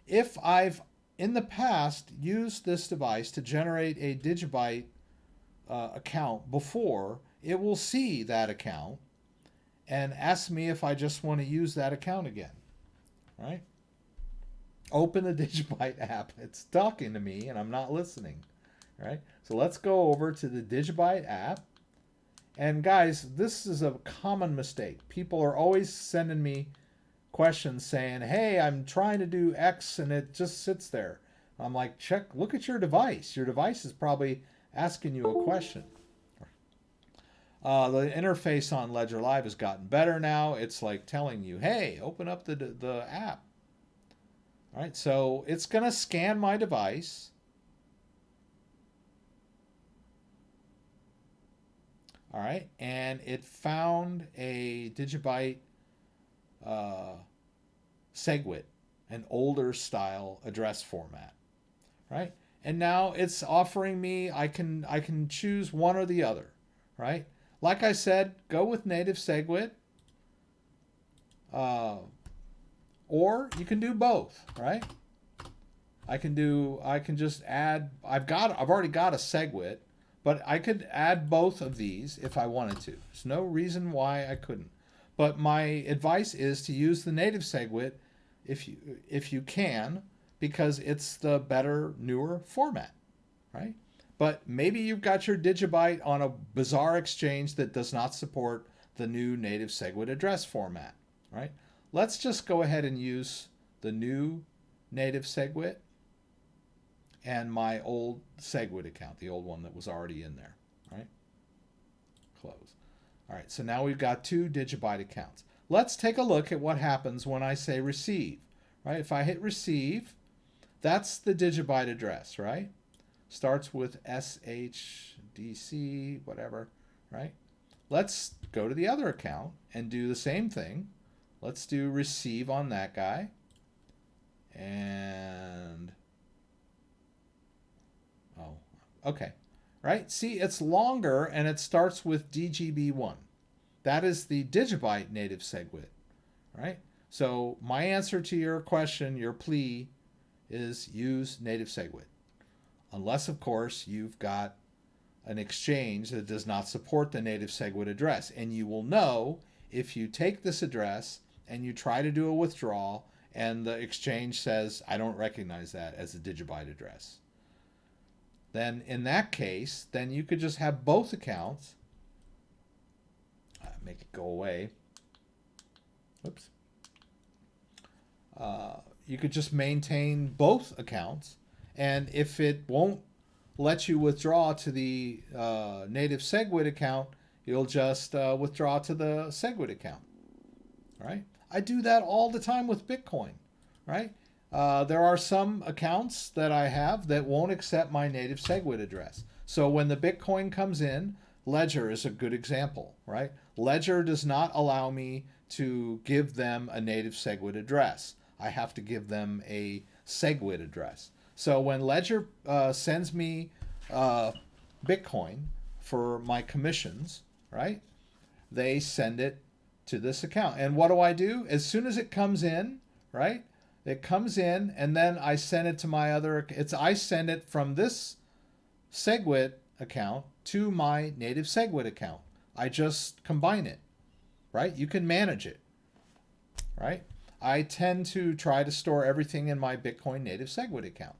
If I've, in the past, used this device to generate a Digibyte account before, it will see that account and ask me if I just want to use that account again. Right? Open the Digibyte app. It's talking to me and I'm not listening. Right? So let's go over to the Digibyte app. And guys, this is a common mistake. People are always sending me questions saying, hey, I'm trying to do X and it just sits there. I'm like, look at your device. Your device is probably asking you a question. The interface on Ledger Live has gotten better now. It's like telling you, hey, open up the app. All right, so it's going to scan my device. All right, and it found a Digibyte SegWit, an older style address format, right? And now it's offering me, I can choose one or the other, right? Like I said, go with native SegWit, or you can do both, right? I can just add, I've already got a SegWit, but I could add both of these if I wanted to. There's no reason why I couldn't. But my advice is to use the native SegWit if you can, because it's the better, newer format, right? But maybe you've got your Digibyte on a bizarre exchange that does not support the new native SegWit address format, right? Let's just go ahead and use the new native SegWit and my old SegWit account, the old one that was already in there, right? Close. All right, so now we've got two Digibyte accounts. Let's take a look at what happens when I say receive, right? If I hit receive, that's the Digibyte address, right? Starts with SHDC, whatever, right? Let's go to the other account and do the same thing. Let's do receive on that guy. And, oh, okay. Right? See, it's longer and it starts with DGB1. That is the Digibyte native SegWit, right? So my answer to your question, your plea, is use native SegWit. Unless, of course, you've got an exchange that does not support the native SegWit address. And you will know if you take this address and you try to do a withdrawal and the exchange says, I don't recognize that as a Digibyte address. Then in that case, then you could just have both accounts. Make it go away. Oops. You could just maintain both accounts. And if it won't let you withdraw to the native SegWit account, you'll just withdraw to the SegWit account, right? I do that all the time with Bitcoin, right? There are some accounts that I have that won't accept my native SegWit address. So when the Bitcoin comes in, Ledger is a good example, right? Ledger does not allow me to give them a native SegWit address. I have to give them a SegWit address. So when Ledger sends me Bitcoin for my commissions, right, they send it to this account. And what do? As soon as it comes in, right, it comes in and then I send it to my other, I send it from this SegWit account to my native SegWit account. I just combine it, right? You can manage it, right? I tend to try to store everything in my Bitcoin native SegWit account.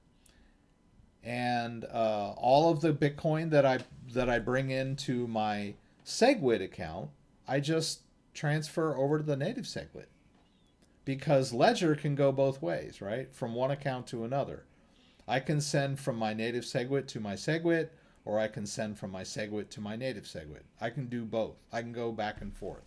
And all of the Bitcoin that I bring into my SegWit account, I just transfer over to the native SegWit. Because Ledger can go both ways, right? From one account to another. I can send from my native SegWit to my SegWit, or I can send from my SegWit to my native SegWit. I can do both. I can go back and forth.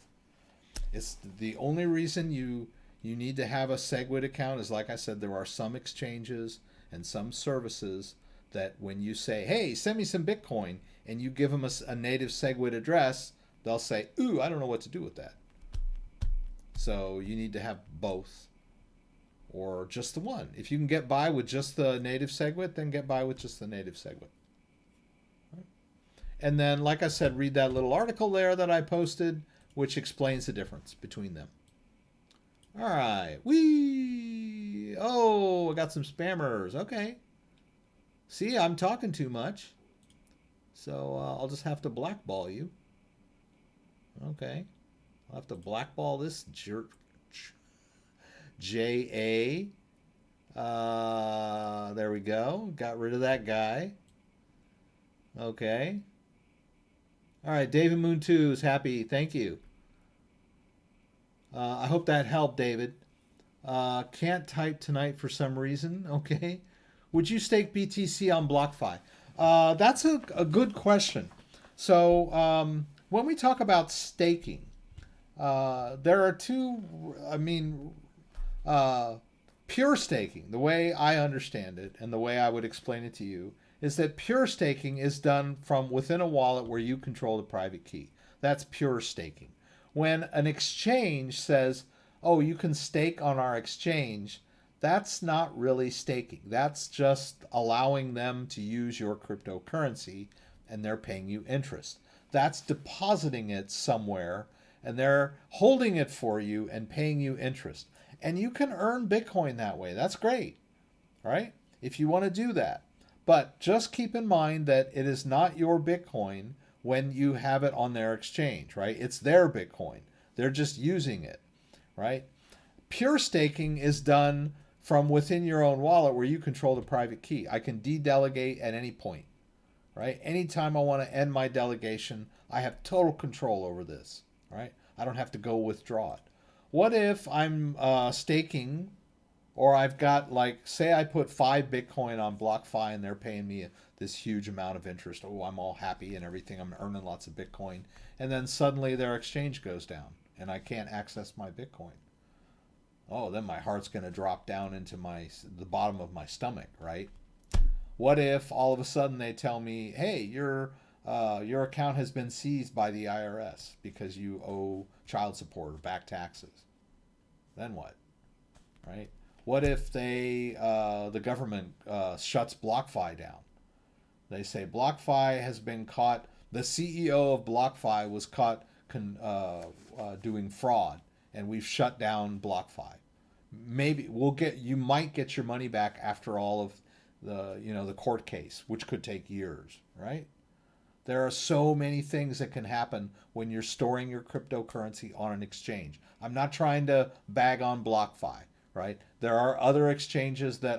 It's the only reason you need to have a SegWit account is, like I said, there are some exchanges and some services that when you say, hey, send me some Bitcoin, and you give them a native SegWit address, they'll say, ooh, I don't know what to do with that. So you need to have both or just the one. If you can get by with just the native SegWit, then get by with just the native SegWit. Right. And then, like I said, read that little article there that I posted, which explains the difference between them. All right. Oh, I got some spammers. Okay. See, I'm talking too much. So I'll just have to blackball you. Okay. I'll have to blackball this jerk. J.A. There we go. Got rid of that guy. Okay. All right. David Moon 2 is happy. Thank you. I hope that helped, David. Can't type tonight for some reason. Okay. Would you stake BTC on BlockFi? That's a good question. So when we talk about staking, there are two, pure staking, the way I understand it and the way I would explain it to you, is that pure staking is done from within a wallet where you control the private key. That's pure staking. When an exchange says, oh, you can stake on our exchange, that's not really staking. That's just allowing them to use your cryptocurrency and they're paying you interest. That's depositing it somewhere, and they're holding it for you and paying you interest. And you can earn Bitcoin that way. That's great, right? If you want to do that. But just keep in mind that it is not your Bitcoin when you have it on their exchange, right? It's their Bitcoin. They're just using it, right? Pure staking is done from within your own wallet where you control the private key. I can de-delegate at any point, right? Anytime I want to end my delegation, I have total control over this, right? I don't have to go withdraw it. What if I'm staking, or I've got, like, say I put 5 Bitcoin on BlockFi and they're paying me this huge amount of interest. Oh, I'm all happy and everything. I'm earning lots of Bitcoin. And then suddenly their exchange goes down and I can't access my Bitcoin. Oh, then my heart's going to drop down into the bottom of my stomach, right? What if all of a sudden they tell me, hey, your account has been seized by the IRS because you owe child support or back taxes? Then what, right? What if the government shuts BlockFi down? They say BlockFi has been caught. The CEO of BlockFi was caught doing fraud, and we've shut down BlockFi. Maybe you might get your money back after all of the court case, which could take years, right? There are so many things that can happen when you're storing your cryptocurrency on an exchange. I'm not trying to bag on BlockFi, right? There are other exchanges that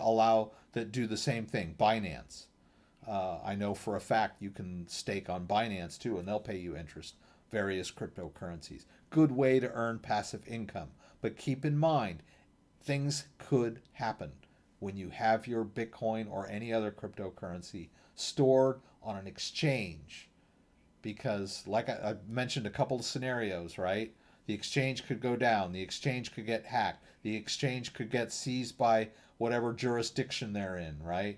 do the same thing. BINANCE. I know for a fact you can stake on BINANCE too, and they'll pay you interest. Various cryptocurrencies. Good way to earn passive income. But keep in mind, things could happen when you have your Bitcoin or any other cryptocurrency stored on an exchange. Because, like I mentioned a couple of scenarios, right? The exchange could go down. The exchange could get hacked. The exchange could get seized by whatever jurisdiction they're in, right?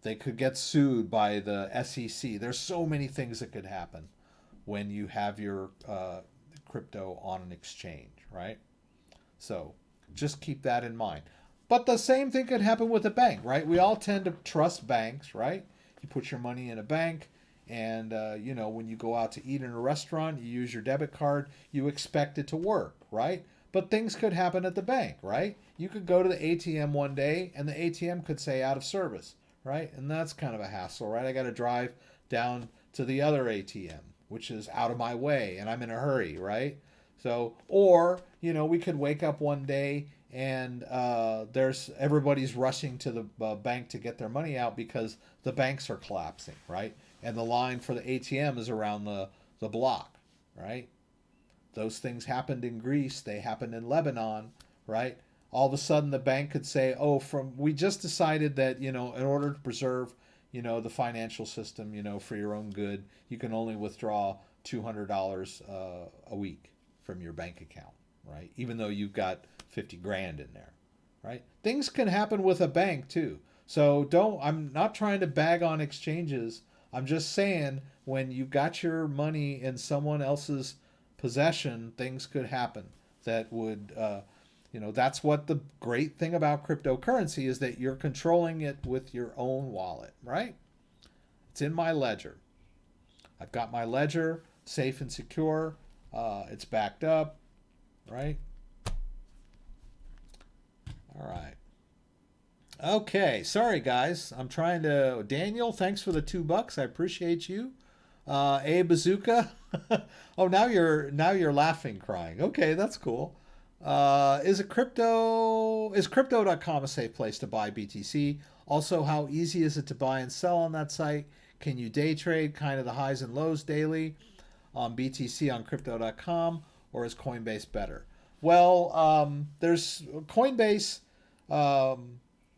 They could get sued by the SEC. There's so many things that could happen when you have your crypto on an exchange, right? So just keep that in mind. But the same thing could happen with a bank, right? We all tend to trust banks, right? You put your money in a bank, and when you go out to eat in a restaurant, you use your debit card, you expect it to work, right? But things could happen at the bank, right? You could go to the ATM one day, and the ATM could say out of service, right? And that's kind of a hassle, right? I got to drive down to the other ATM, which is out of my way, and I'm in a hurry, right? So, or, we could wake up one day and everybody's rushing to the bank to get their money out because the banks are collapsing, right? And the line for the ATM is around the block, right? Those things happened in Greece. They happened in Lebanon, right? All of a sudden the bank could say, we just decided that, in order to preserve, the financial system, for your own good, you can only withdraw $200 a week from your bank account, right? Even though you've got 50 grand in there, right? Things can happen with a bank too. So I'm not trying to bag on exchanges. I'm just saying when you've got your money in someone else's possession, things could happen that would, that's what the great thing about cryptocurrency is, that you're controlling it with your own wallet, right? It's in my ledger. I've got my ledger safe and secure. It's backed up, right? All right. Okay, sorry guys. I'm trying to. Daniel, thanks for the $2. I appreciate you. A Bazooka. Oh, now you're laughing, crying. Okay, that's cool. Is crypto.com a safe place to buy BTC? Also, how easy is it to buy and sell on that site? Can you day trade kind of the highs and lows daily on BTC on crypto.com, or is Coinbase better? Well, there's Coinbase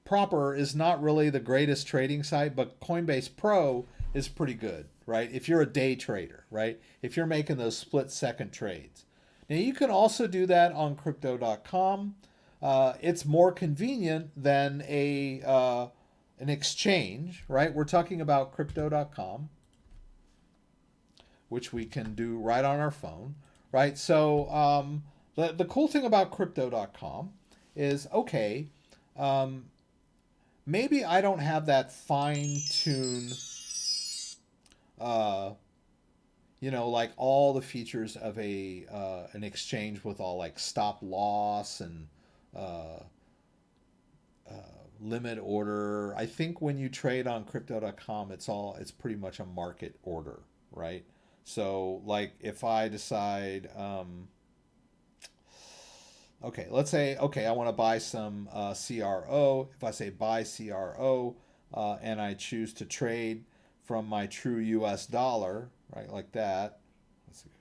proper is not really the greatest trading site, but Coinbase Pro is pretty good, right? If you're a day trader, right? If you're making those split-second trades. Now, you can also do that on crypto.com. It's more convenient than an exchange, right? We're talking about crypto.com, which we can do right on our phone, right? So the cool thing about crypto.com is, maybe I don't have that fine-tuned uh, you know, like all the features of a an exchange with all like stop loss and uh, limit order. I think when you trade on crypto.com, it's pretty much a market order, right? So like if I decide, okay, let's say, okay, I want to buy some CRO. If I say buy CRO and I choose to trade from my true US dollar, right, like that.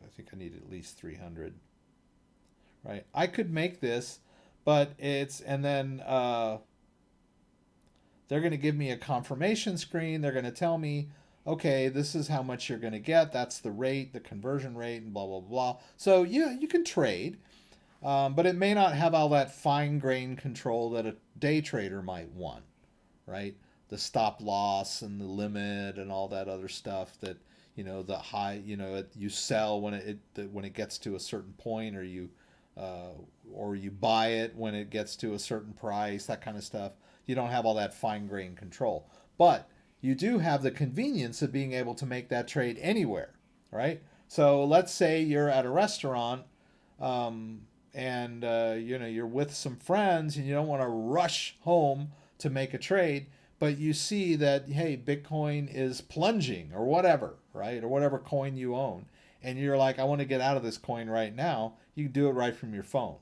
I think I need at least 300, right? I could make this, but and then they're going to give me a confirmation screen. They're going to tell me, okay, this is how much you're going to get. That's the rate, the conversion rate, and blah, blah, blah. So, yeah, you can trade, but it may not have all that fine-grained control that a day trader might want, right? The stop loss and the limit and all that other stuff that, you know, the high, you know, you sell when when it gets to a certain point, uh, or you buy it when it gets to a certain price, that kind of stuff. You don't have all that fine-grained control. But you do have the convenience of being able to make that trade anywhere, right? So let's say you're at a restaurant and you know, you're with some friends and you don't want to rush home to make a trade, but you see that, hey, Bitcoin is plunging or whatever, right? Or whatever coin you own. And you're like, I want to get out of this coin right now. You can do it right from your phone,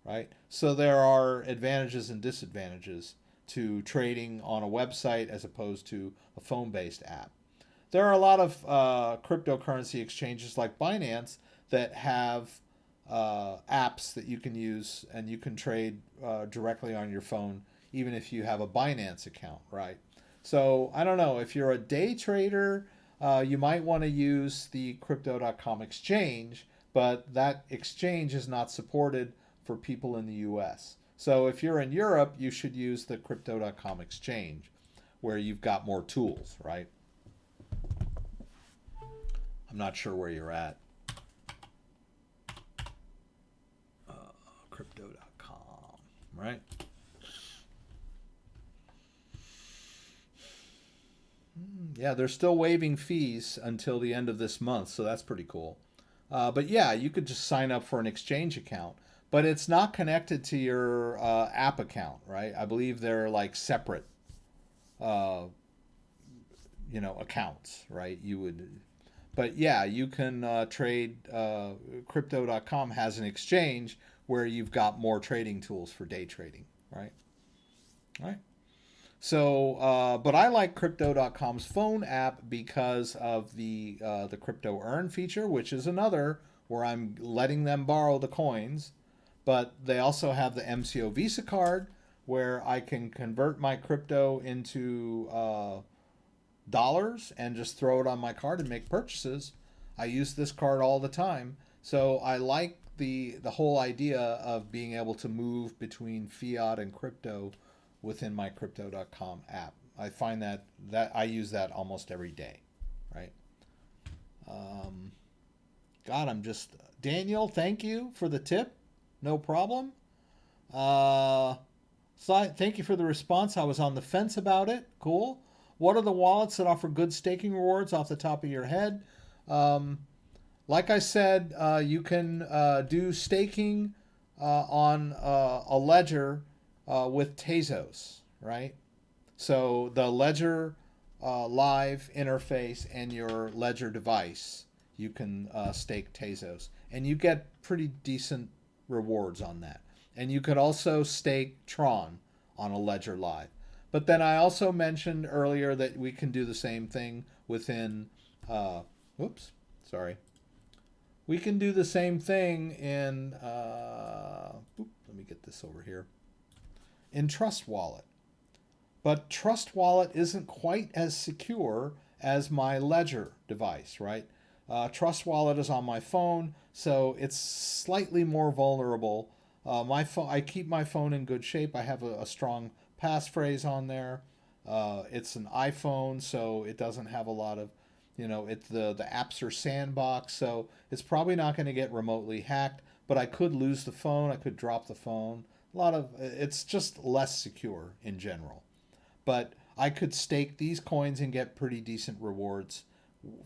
right? So there are advantages and disadvantages to trading on a website as opposed to a phone-based app. There are a lot of cryptocurrency exchanges like Binance that have apps that you can use and you can trade directly on your phone, even if you have a Binance account, right? So I don't know, if you're a day trader, you might want to use the crypto.com exchange, but that exchange is not supported for people in the US. So if you're in Europe, you should use the crypto.com exchange where you've got more tools, right? I'm not sure where you're at. Crypto.com, right? Yeah, they're still waiving fees until the end of this month, so that's pretty cool. But yeah, you could just sign up for an exchange account, but it's not connected to your app account, right? I believe they're like separate, uh, you know, accounts, right? You would, but yeah, you can trade. Crypto.com has an exchange where you've got more trading tools for day trading, right? Right. So, but I like Crypto.com's phone app because of the Crypto Earn feature, which is another where I'm letting them borrow the coins. But they also have the MCO Visa card where I can convert my crypto into dollars and just throw it on my card and make purchases. I use this card all the time, so I like the whole idea of being able to move between fiat and crypto within my crypto.com app. I find that I use that almost every day, right? Um, God, I'm just Daniel. Thank you for the tip. No problem. Uh, Thank you for the response. I was on the fence about it. Cool. What are the wallets that offer good staking rewards off the top of your head? Um, like I said, you can do staking on a ledger with Tasos, right? So the Ledger Live interface and your Ledger device, you can stake Tasos, and you get pretty decent rewards on that. And you could also stake Tron on a Ledger Live. But then I also mentioned earlier that we can do the same thing within, whoops, sorry. We can do the same thing in, let me get this over here, in Trust Wallet. But Trust Wallet isn't quite as secure as my Ledger device, right? Trust Wallet is on my phone, so it's slightly more vulnerable. My phone, I keep my phone in good shape. I have a strong passphrase on there. It's an iPhone, so it doesn't have a lot of, you know, the apps are sandbox, so it's probably not going to get remotely hacked. But I could lose the phone. I could drop the phone. It's just less secure in general. But I could stake these coins and get pretty decent rewards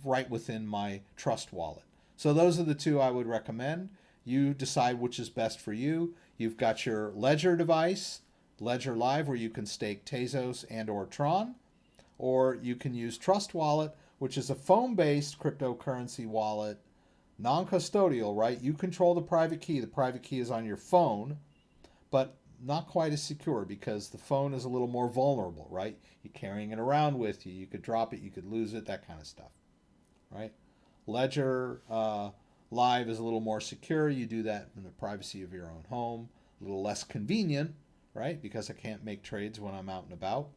right within my Trust wallet. So those are the two I would recommend. You decide which is best for you. You've got your Ledger device, Ledger Live, where you can stake Tasos and or Tron, or you can use Trust Wallet, which is a phone-based cryptocurrency wallet, non-custodial, right? You control the private key. The private key is on your phone, but not quite as secure because the phone is a little more vulnerable, right? You're carrying it around with you. You could drop it, you could lose it, that kind of stuff, right? Ledger Live is a little more secure. You do that in the privacy of your own home. A little less convenient, right? Because I can't make trades when I'm out and about.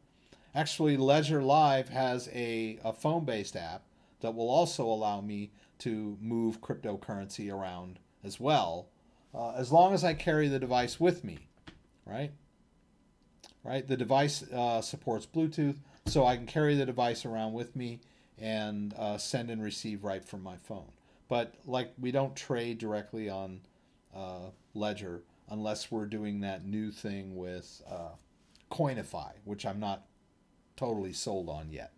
Actually, Ledger Live has a phone-based app that will also allow me to move cryptocurrency around as well, as long as I carry the device with me, right? Right. The device supports Bluetooth, so I can carry the device around with me and send and receive right from my phone. But like, we don't trade directly on Ledger unless we're doing that new thing with Coinify, which I'm not totally sold on yet.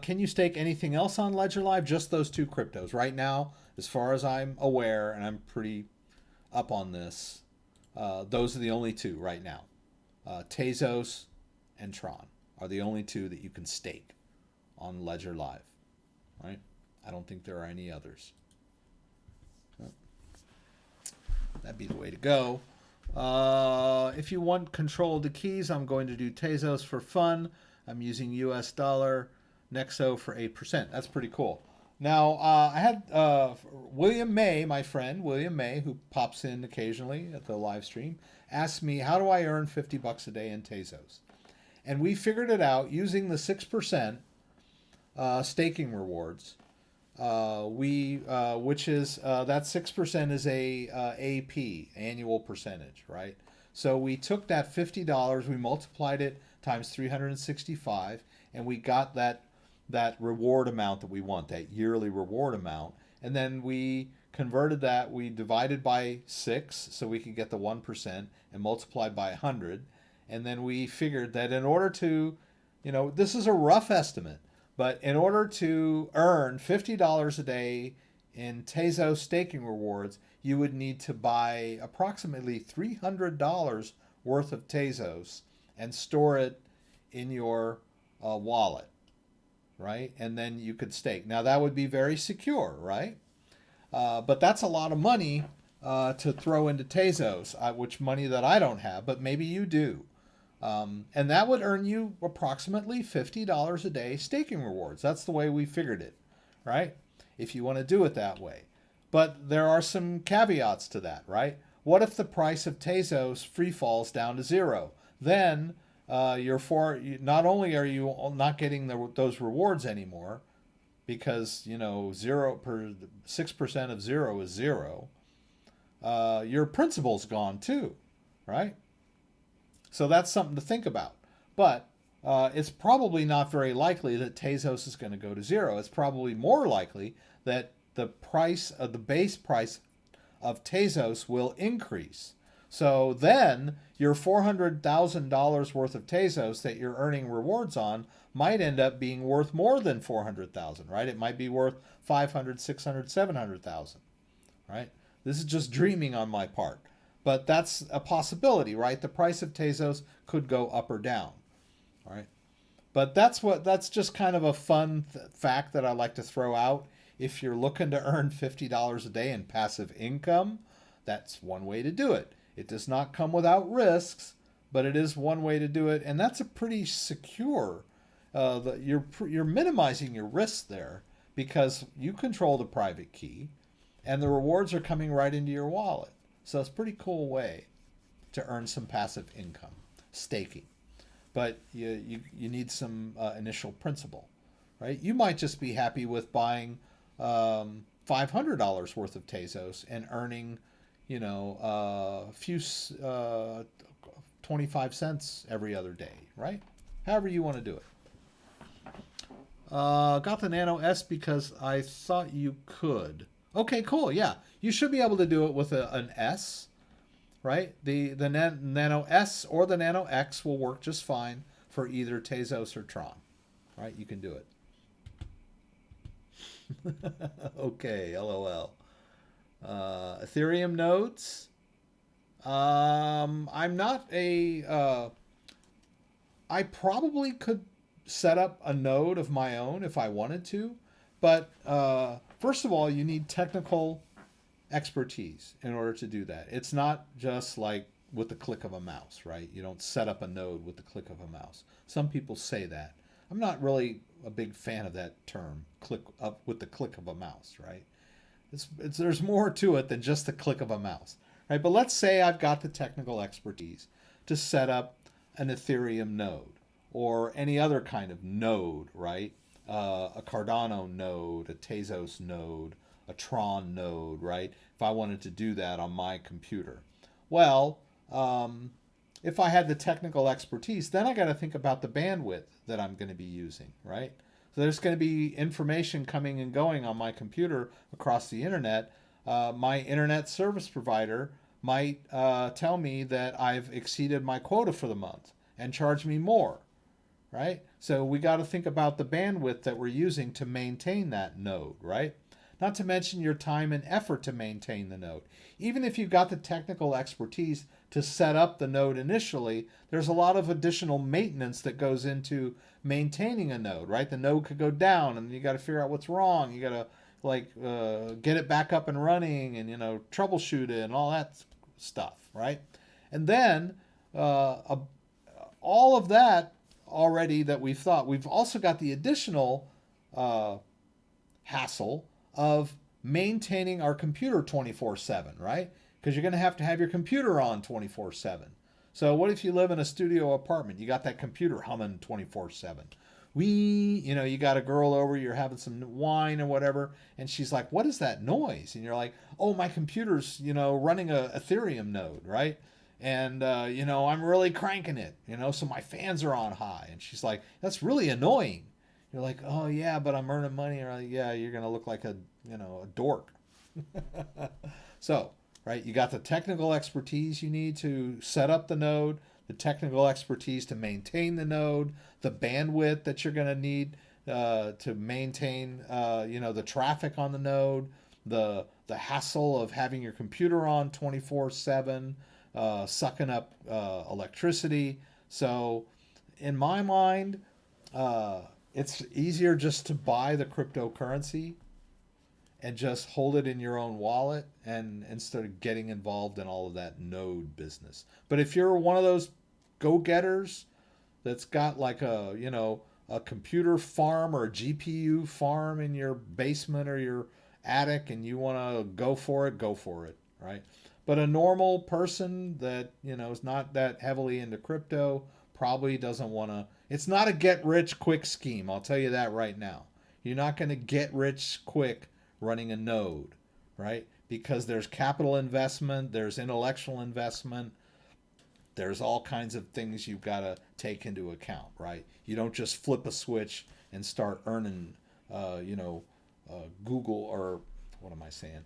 Can you stake anything else on Ledger Live? Just those two cryptos. Right now, as far as I'm aware, and I'm pretty up on this, those are the only two right now. Tasos and Tron are the only two that you can stake on Ledger Live, right? I don't think there are any others. That'd be the way to go. If you want control of the keys, I'm going to do Tasos for fun. I'm using US dollar, Nexo for 8%. That's pretty cool. Now, I had William May, my friend, William May, who pops in occasionally at the live stream, asked me, how do I earn $50 a day in Tasos? And we figured it out using the 6% staking rewards. Which is that 6% is a AP, annual percentage, right? So we took that $50, we multiplied it times 365, and we got that reward amount that we want, that yearly reward amount. And then we converted that, we divided by 6 so we could get the 1% and multiplied by 100. And then we figured that in order to, this is a rough estimate, but in order to earn $50 a day in Tasos staking rewards, you would need to buy approximately $300 worth of Tasos and store it in your wallet, right? And then you could stake. Now that would be very secure, right? But that's a lot of money to throw into Tasos, which money that I don't have, but maybe you do. And that would earn you approximately $50 a day staking rewards. That's the way we figured it, right? If you want to do it that way. But there are some caveats to that, right? What if the price of Tasos free falls down to 0? Then not only are you not getting those rewards anymore, because 6% of 0 is 0. Your principal's gone too, right? So that's something to think about. But it's probably not very likely that Tasos is going to go to 0. It's probably more likely that the base price of Tasos will increase. So then your $400,000 worth of Tasos that you're earning rewards on might end up being worth more than $400,000, right? It might be worth $500,000, $600,000, $700,000, right? This is just dreaming on my part. But that's a possibility, right? The price of Tasos could go up or down, all right? But that's just kind of a fun fact that I like to throw out. If you're looking to earn $50 a day in passive income, that's one way to do it. It does not come without risks, but it is one way to do it, and that's a pretty secure. You're minimizing your risks there because you control the private key, and the rewards are coming right into your wallet. So it's a pretty cool way to earn some passive income, staking. But you need some initial principal, right? You might just be happy with buying $500 worth of Tasos and earning, a few 25 cents every other day, right? However you want to do it. Got the Nano S because I thought you could. Okay, cool. Yeah, you should be able to do it with an S, right? The Nano S or the Nano X will work just fine for either Tasos or Tron. right? You can do it. Okay, LOL. Ethereum nodes. I'm not a. I probably could set up a node of my own if I wanted to, but first of all, you need technical expertise in order to do that. It's not just like with the click of a mouse, right? You don't set up a node with the click of a mouse. Some people say that. I'm not really a big fan of that term, click up with the click of a mouse, right? There's more to it than just the click of a mouse, right? But let's say I've got the technical expertise to set up an Ethereum node or any other kind of node, right? A Cardano node, a Tasos node, a Tron node, right? If I wanted to do that on my computer. Well, if I had the technical expertise, then I got to think about the bandwidth that I'm going to be using, right? So there's going to be information coming and going on my computer across the internet. My internet service provider might tell me that I've exceeded my quota for the month and charge me more, right? So we got to think about the bandwidth that we're using to maintain that node, right? Not to mention your time and effort to maintain the node. Even if you've got the technical expertise to set up the node initially, there's a lot of additional maintenance that goes into maintaining a node, right? The node could go down and you got to figure out what's wrong. You got to get it back up and running and, troubleshoot it and all that stuff, right? And then all of that already that we've thought, we've also got the additional hassle of maintaining our computer 24/7, right? Because you're going to have your computer on 24/7. So what if you live in a studio apartment? You got that computer humming 24/7. You got a girl over, you're having some wine or whatever, and she's like, "What is that noise?" And you're like, "Oh, my computer's, running a Ethereum node, right? And, I'm really cranking it, so my fans are on high." And she's like, "That's really annoying." You're like, "Oh, yeah, but I'm earning money." Or, "Yeah, you're going to look like a dork." So, right, you got the technical expertise you need to set up the node, the technical expertise to maintain the node, the bandwidth that you're going to need to maintain, the traffic on the node, the hassle of having your computer on 24/7, sucking up electricity. So, in my mind, it's easier just to buy the cryptocurrency and just hold it in your own wallet and instead of getting involved in all of that node business. But if you're one of those go-getters that's got like a computer farm or a GPU farm in your basement or your attic and you want to go for it, right? But a normal person that, is not that heavily into crypto probably doesn't want to. It's not a get-rich-quick scheme, I'll tell you that right now. You're not going to get rich quick running a node, right? Because there's capital investment, there's intellectual investment, there's all kinds of things you've got to take into account, right? You don't just flip a switch and start earning, Google or what am I saying?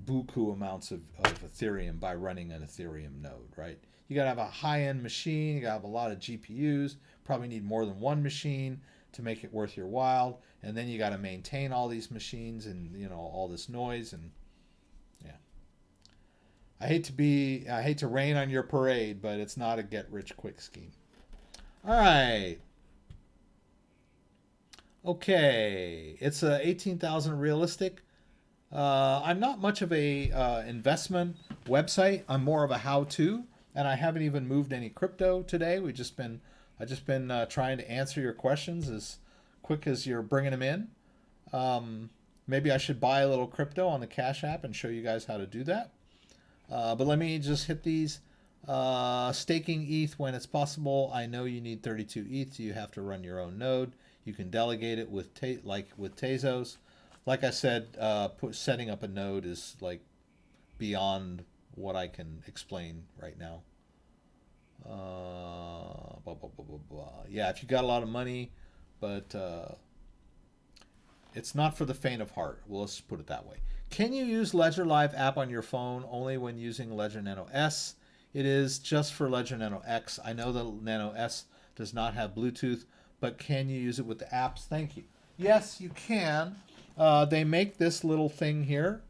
Buku amounts of Ethereum by running an Ethereum node, right? You got to have a high-end machine. You got to have a lot of GPUs. Probably need more than one machine to make it worth your while. And then you got to maintain all these machines and, all this noise. And yeah, I hate to rain on your parade, but it's not a get-rich-quick scheme. All right. Okay. It's 18,000 realistic. I'm not much of a investment website. I'm more of a how-to. And I haven't even moved any crypto today. I've just been trying to answer your questions as quick as you're bringing them in. Maybe I should buy a little crypto on the Cash App and show you guys how to do that. But let me just hit these. Staking ETH when it's possible. I know you need 32 ETH. So you have to run your own node. You can delegate it with Tasos. Like I said, setting up a node is like beyond what I can explain right now. Yeah, if you got a lot of money, but it's not for the faint of heart. Well, let's put it that way. Can you use Ledger Live app on your phone only when using Ledger Nano S? It is just for Ledger Nano X. I know the Nano S does not have Bluetooth, but can you use it with the apps? Thank you. Yes, you can. They make this little thing here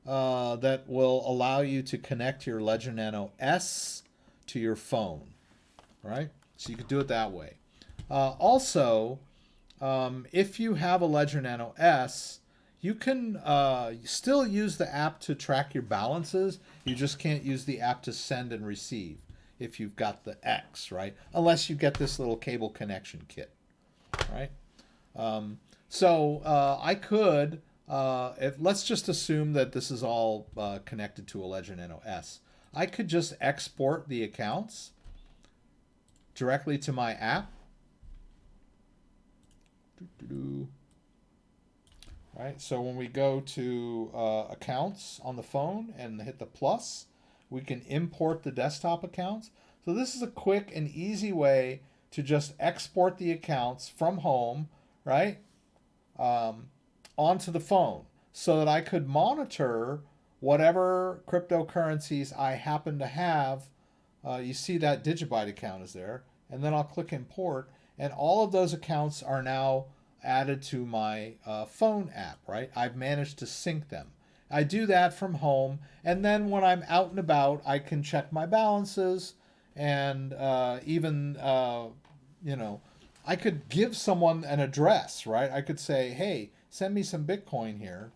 that will allow you to connect your Ledger Nano S to your phone, right? So you could do it that way. Also, if you have a Ledger Nano S, you can still use the app to track your balances. You just can't use the app to send and receive if you've got the X, right? Unless you get this little cable connection kit, right? I could, let's just assume that this is all connected to a Ledger Nano S. I could just export the accounts directly to my app. Right, so when we go to accounts on the phone and hit the plus, we can import the desktop accounts. So this is a quick and easy way to just export the accounts from home, right, onto the phone so that I could monitor whatever cryptocurrencies I happen to have. You see that Digibyte account is there, and then I'll click import, and all of those accounts are now added to my phone app, right? I've managed to sync them. I do that from home, and then when I'm out and about, I can check my balances, and even, you know, I could give someone an address, right? I could say, hey, send me some Bitcoin here.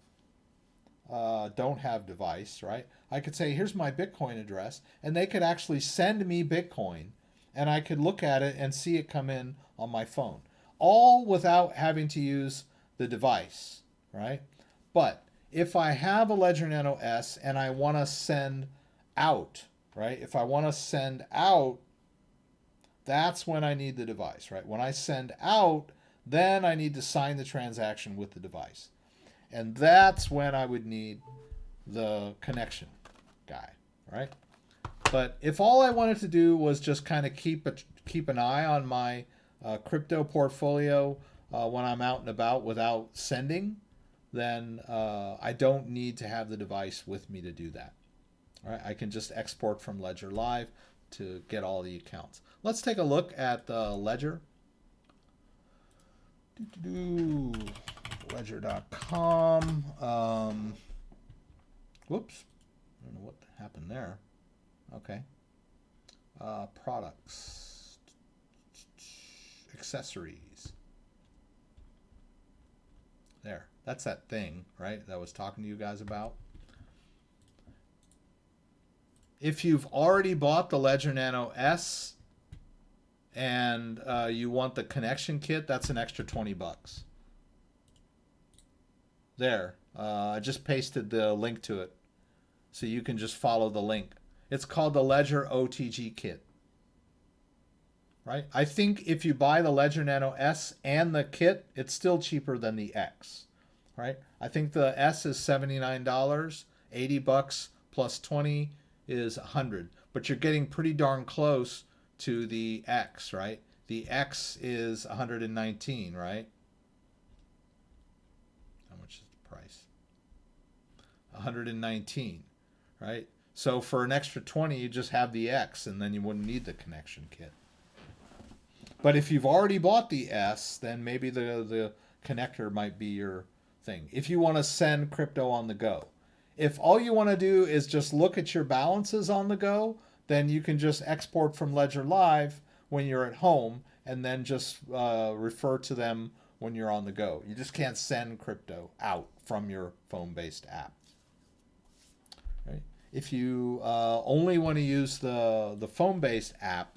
Don't have device, right? I could say, here's my Bitcoin address, and they could actually send me Bitcoin, and I could look at it and see it come in on my phone. All without having to use the device, right? But if I have a Ledger Nano S and I want to send out, right? If I want to send out, that's when I need the device, right? When I send out, then I need to sign the transaction with the device. And that's when I would need the connection guy, right? But if all I wanted to do was just kind of keep an eye on my crypto portfolio when I'm out and about without sending, then I don't need to have the device with me to do that. All right, I can just export from Ledger Live to get all the accounts. Let's take a look at the Ledger. Ledger.com. Whoops. I don't know what happened there. Okay. Products. Accessories. There. That's that thing, right, that I was talking to you guys about. If you've already bought the Ledger Nano S and you want the connection kit, that's an extra 20 bucks. There. I just pasted the link to it, so you can just follow the link. It's called the Ledger OTG kit. Right? I think if you buy the Ledger Nano S and the kit, it's still cheaper than the X. Right? I think the S is $79, 80 bucks plus 20 is 100. But you're getting pretty darn close to the X, right? The X is 119, right? How much is the price? 119, right? So for an extra 20, you just have the X, and then you wouldn't need the connection kit. But if you've already bought the S, then maybe the connector might be your thing. If you want to send crypto on the go. If all you want to do is just look at your balances on the go, then you can just export from Ledger Live when you're at home and then just refer to them when you're on the go. You just can't send crypto out from your phone-based app. Right? If you only want to use the phone-based app,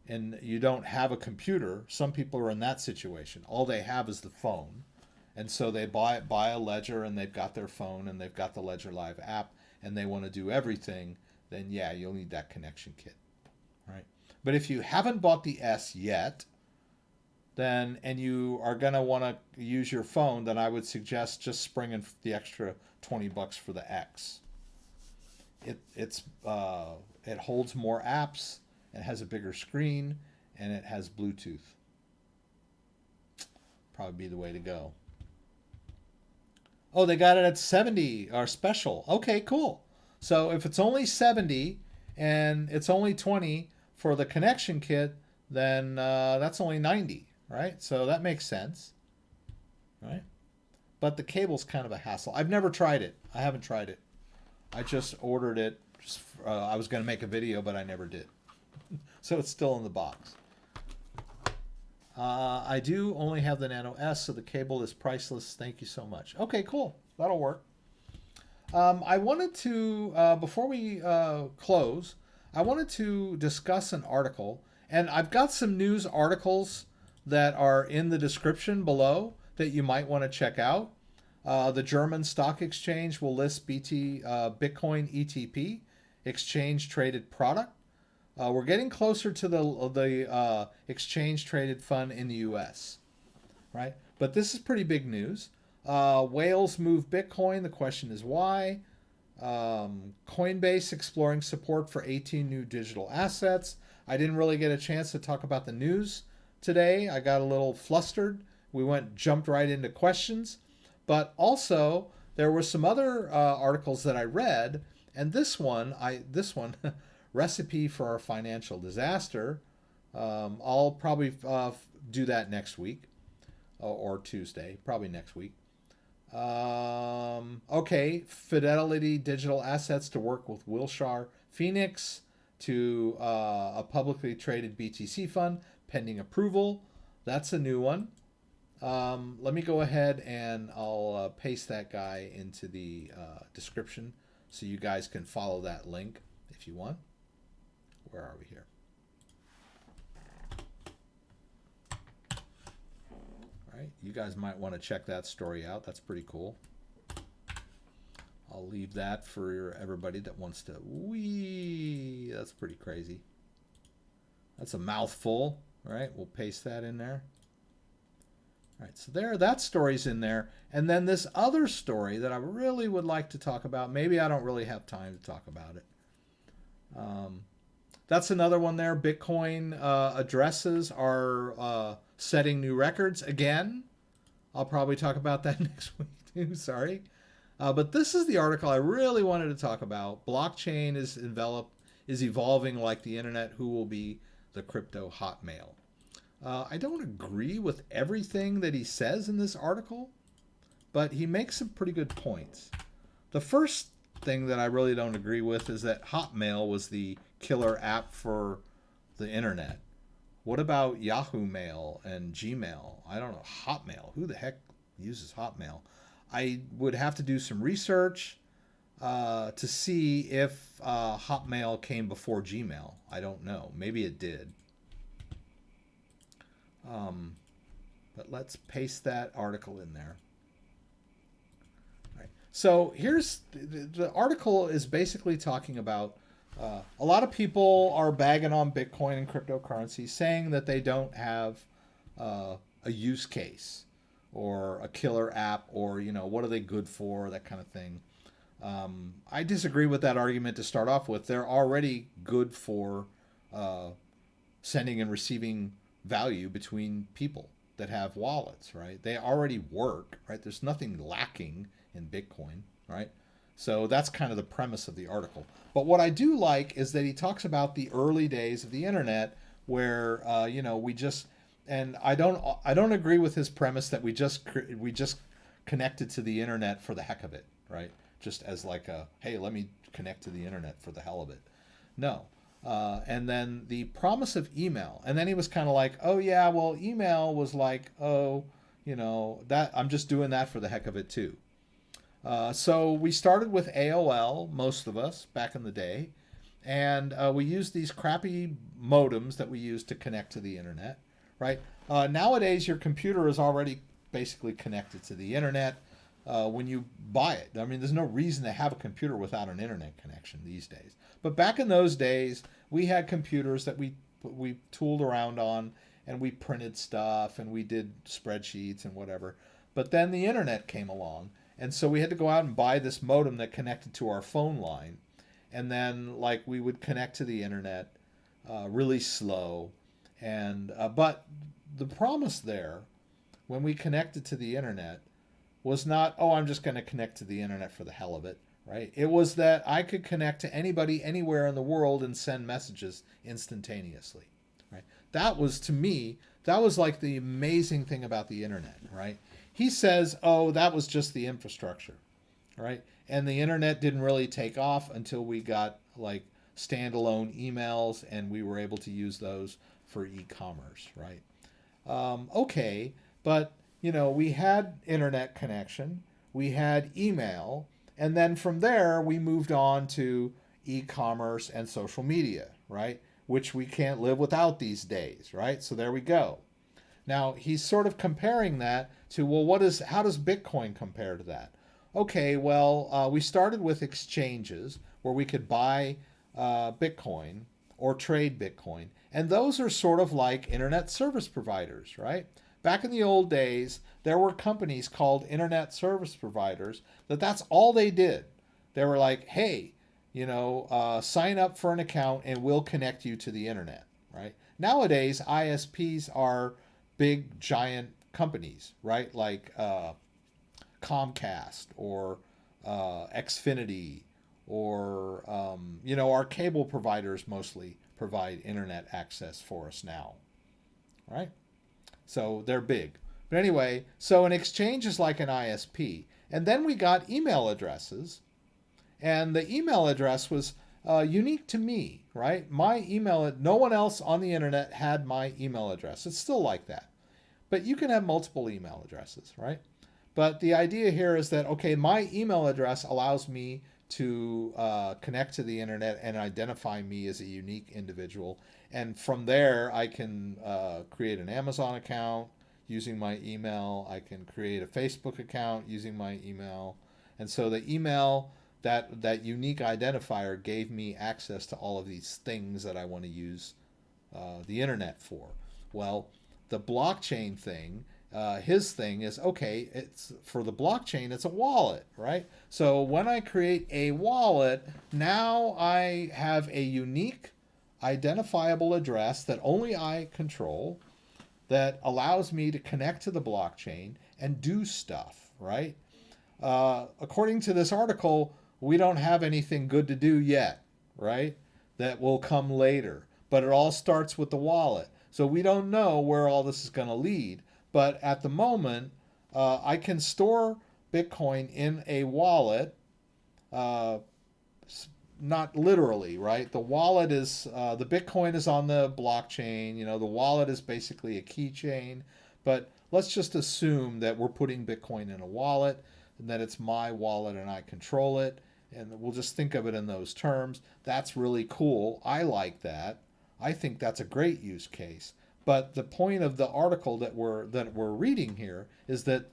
and you don't have a computer, some people are in that situation. All they have is the phone. And so they buy a Ledger, and they've got their phone, and they've got the Ledger Live app, and they want to do everything, then yeah, you'll need that connection kit. Right? But if you haven't bought the S yet, then and you are going to want to use your phone, then I would suggest just springing the extra 20 bucks for the X. It holds more apps. It has a bigger screen, and it has Bluetooth. Probably be the way to go. Oh, they got it at 70, or special. Okay, cool. So if it's only 70 and it's only 20 for the connection kit, then that's only 90. right? So that makes sense, right? But the cable's kind of a hassle. I've never tried it. I haven't tried it. I just ordered it. I was going to make a video, but I never did. So it's still in the box. I do only have the Nano S, so the cable is priceless. Thank you so much. Okay, cool. That'll work. I wanted to, before we close, I wanted to discuss an article. And I've got some news articles that are in the description below that you might want to check out. The German stock exchange will list Bitcoin ETP, exchange traded product. We're getting closer to the exchange traded fund in the US, right? But this is pretty big news. Whales move Bitcoin. The question is why. Coinbase exploring support for 18 new digital assets. I didn't really get a chance to talk about the news today. I got a little flustered. We jumped right into questions. But also, there were some other articles that I read, and this one, recipe for a financial disaster. I'll probably do that next week or Tuesday, probably next week. Okay, Fidelity digital assets to work with Wilshire Phoenix to a publicly traded BTC fund pending approval. That's a new one. Let me go ahead and I'll paste that guy into the description so you guys can follow that link if you want. Where are we here? All right, you guys might want to check that story out. That's pretty cool. I'll leave that for everybody that wants to. Wee, that's pretty crazy. That's a mouthful. All right, we'll paste that in there. All right, so that story's in there. And then this other story that I really would like to talk about. Maybe I don't really have time to talk about it. That's another one there. Bitcoin addresses are setting new records again. I'll probably talk about that next week too. Sorry. But this is the article I really wanted to talk about. Blockchain is evolving like the internet. Who will be the crypto Hotmail? I don't agree with everything that he says in this article, but he makes some pretty good points. The first thing that I really don't agree with is that Hotmail was the killer app for the internet. What about Yahoo Mail and Gmail? I don't know. Hotmail. Who the heck uses Hotmail? I would have to do some research to see if Hotmail came before Gmail. I don't know. Maybe it did. But let's paste that article in there. All right. So here's the article is basically talking about a lot of people are bagging on Bitcoin and cryptocurrency, saying that they don't have a use case or a killer app, or what are they good for, that kind of thing. I disagree with that argument to start off with. They're already good for sending and receiving value between people that have wallets, right? They already work, right? There's nothing lacking in Bitcoin, right? So that's kind of the premise of the article. But what I do like is that he talks about the early days of the internet where, we just, and I don't agree with his premise that we just connected to the internet for the heck of it, right? Just as like hey, let me connect to the internet for the hell of it. No. And then the promise of email. And then he was kind of like, oh yeah, well, email was like, that I'm just doing that for the heck of it too. So we started with AOL, most of us, back in the day. And we used these crappy modems that we used to connect to the internet, right? Nowadays, your computer is already basically connected to the internet when you buy it. I mean, there's no reason to have a computer without an internet connection these days. But back in those days, we had computers that we tooled around on, and we printed stuff, and we did spreadsheets and whatever. But then the internet came along, and so we had to go out and buy this modem that connected to our phone line. And then, we would connect to the internet really slow. And but the promise there, when we connected to the internet, was not, oh, I'm just going to connect to the internet for the hell of it, right? It was that I could connect to anybody anywhere in the world and send messages instantaneously, right? that was, to me, that was like the amazing thing about the internet, right? He says, oh, that was just the infrastructure, right? And the internet didn't really take off until we got like standalone emails and we were able to use those for e-commerce, right? Okay, but we had internet connection, we had email, and then from there we moved on to e-commerce and social media, right? Which we can't live without these days, right? So there we go. Now he's sort of comparing that to, well, how does Bitcoin compare to that? Okay, well, we started with exchanges where we could buy Bitcoin or trade Bitcoin, and those are sort of like internet service providers, right? Back in the old days, there were companies called internet service providers that's all they did. They were like, hey, sign up for an account and we'll connect you to the internet, right? Nowadays, ISPs are big, giant companies, right? Like Comcast or Xfinity or, our cable providers mostly provide internet access for us now, right? So they're big. But anyway, so an exchange is like an ISP. And then we got email addresses. And the email address was unique to me, right? My email, no one else on the internet had my email address. It's still like that. But you can have multiple email addresses, right? But the idea here is that, okay, my email address allows me to connect to the internet and identify me as a unique individual. And from there, I can create an Amazon account using my email. I can create a Facebook account using my email. And so the email, that unique identifier, gave me access to all of these things that I want to use the internet for. Well, the blockchain thing, his thing is, okay, it's for the blockchain, it's a wallet, right? So when I create a wallet, now I have a unique identifiable address that only I control, that allows me to connect to the blockchain and do stuff, right? According to this article, we don't have anything good to do yet, right? That will come later. But it all starts with the wallet. So we don't know where all this is going to lead. But at the moment, I can store Bitcoin in a wallet, not literally, right? The wallet is, the Bitcoin is on the blockchain. The wallet is basically a keychain. But let's just assume that we're putting Bitcoin in a wallet and that it's my wallet and I control it. And we'll just think of it in those terms. That's really cool. I like that. I think that's a great use case. But the point of the article that we're reading here is that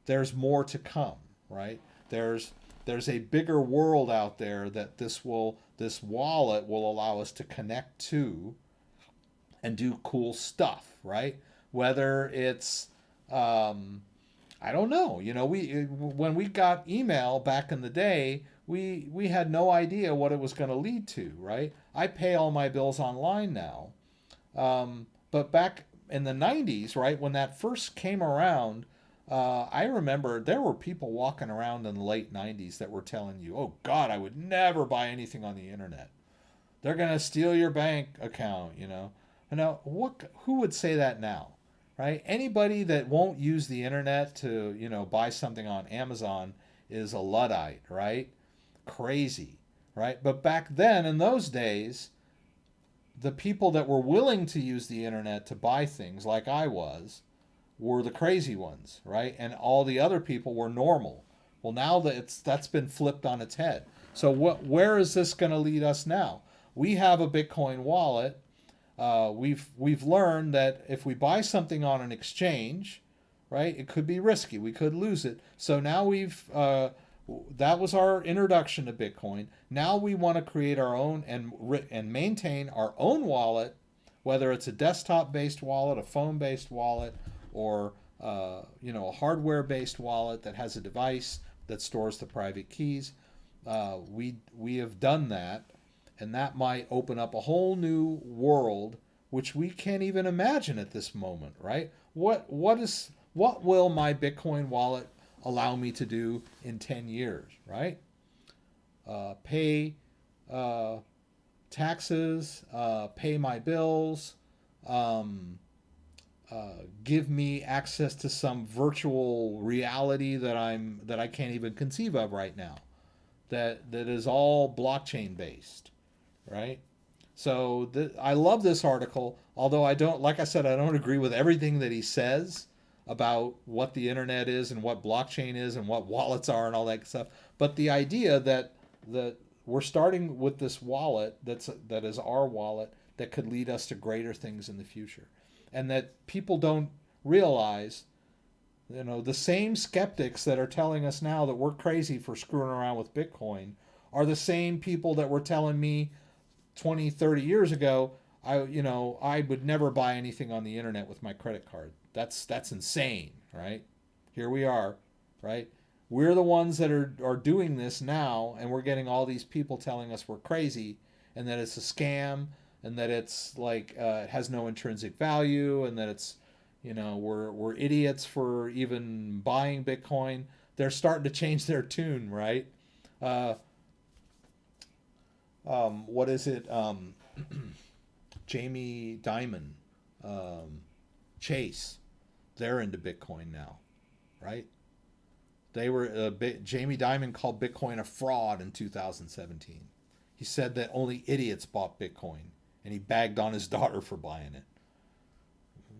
there's more to come, right? There's a bigger world out there that this wallet will allow us to connect to and do cool stuff, right? Whether it's I don't know. When we got email back in the day, we had no idea what it was going to lead to, right? I pay all my bills online now. But back in the 90s, right, when that first came around, I remember there were people walking around in the late 90s that were telling you, oh, God, I would never buy anything on the internet. They're going to steal your bank account, And now, who would say that now? Right? Anybody that won't use the internet to, buy something on Amazon is a Luddite, right? Crazy, right? But back then, in those days, the people that were willing to use the internet to buy things, like I was, were the crazy ones, right? And all the other people were normal. Well, now that's been flipped on its head. So where is this going to lead us now? We have a Bitcoin wallet. We've learned that if we buy something on an exchange, right, it could be risky. We could lose it. So now that was our introduction to Bitcoin. Now we want to create our own and maintain our own wallet, whether it's a desktop-based wallet, a phone-based wallet, or a hardware-based wallet that has a device that stores the private keys. We have done that. And that might open up a whole new world, which we can't even imagine at this moment, right? What will my Bitcoin wallet allow me to do in 10 years, right? Pay taxes, pay my bills, um, give me access to some virtual reality that I can't even conceive of right now. That is all blockchain based, right? So I love this article, although I don't, like I said, I don't agree with everything that he says about what the internet is and what blockchain is and what wallets are and all that stuff. But the idea that we're starting with this wallet that is our wallet that could lead us to greater things in the future, and that people don't realize, the same skeptics that are telling us now that we're crazy for screwing around with Bitcoin are the same people that were telling me 20, 30 years ago, I would never buy anything on the internet with my credit card. That's insane, right? Here we are, right? We're the ones that are doing this now, and we're getting all these people telling us we're crazy and that it's a scam and that it's like it has no intrinsic value and that it's we're idiots for even buying Bitcoin. They're starting to change their tune, right? Uh, what is it? Jamie Dimon, um, Chase, they're into Bitcoin now, right? They were Jamie Dimon called Bitcoin a fraud in 2017. He said that only idiots bought Bitcoin, and he bagged on his daughter for buying it.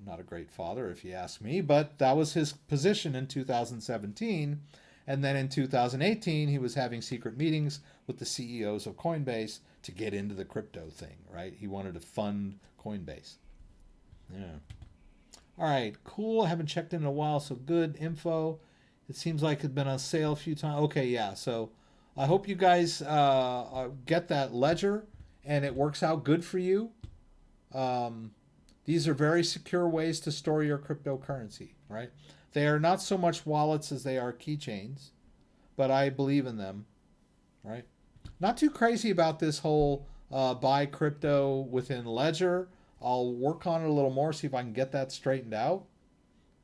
Not a great father, if you ask me, but that was his position in 2017. And then in 2018, he was having secret meetings with the CEOs of Coinbase to get into the crypto thing, right? He wanted to fund Coinbase. Yeah. All right, cool. I haven't checked in a while, so good info. It seems like it's been on sale a few times. Okay, yeah. So I hope you guys get that ledger and it works out good for you. Um, these are very secure ways to store your cryptocurrency, right? They are not so much wallets as they are keychains, but I believe in them, right? Not too crazy about this whole buy crypto within Ledger. I'll work on it a little more, see if I can get that straightened out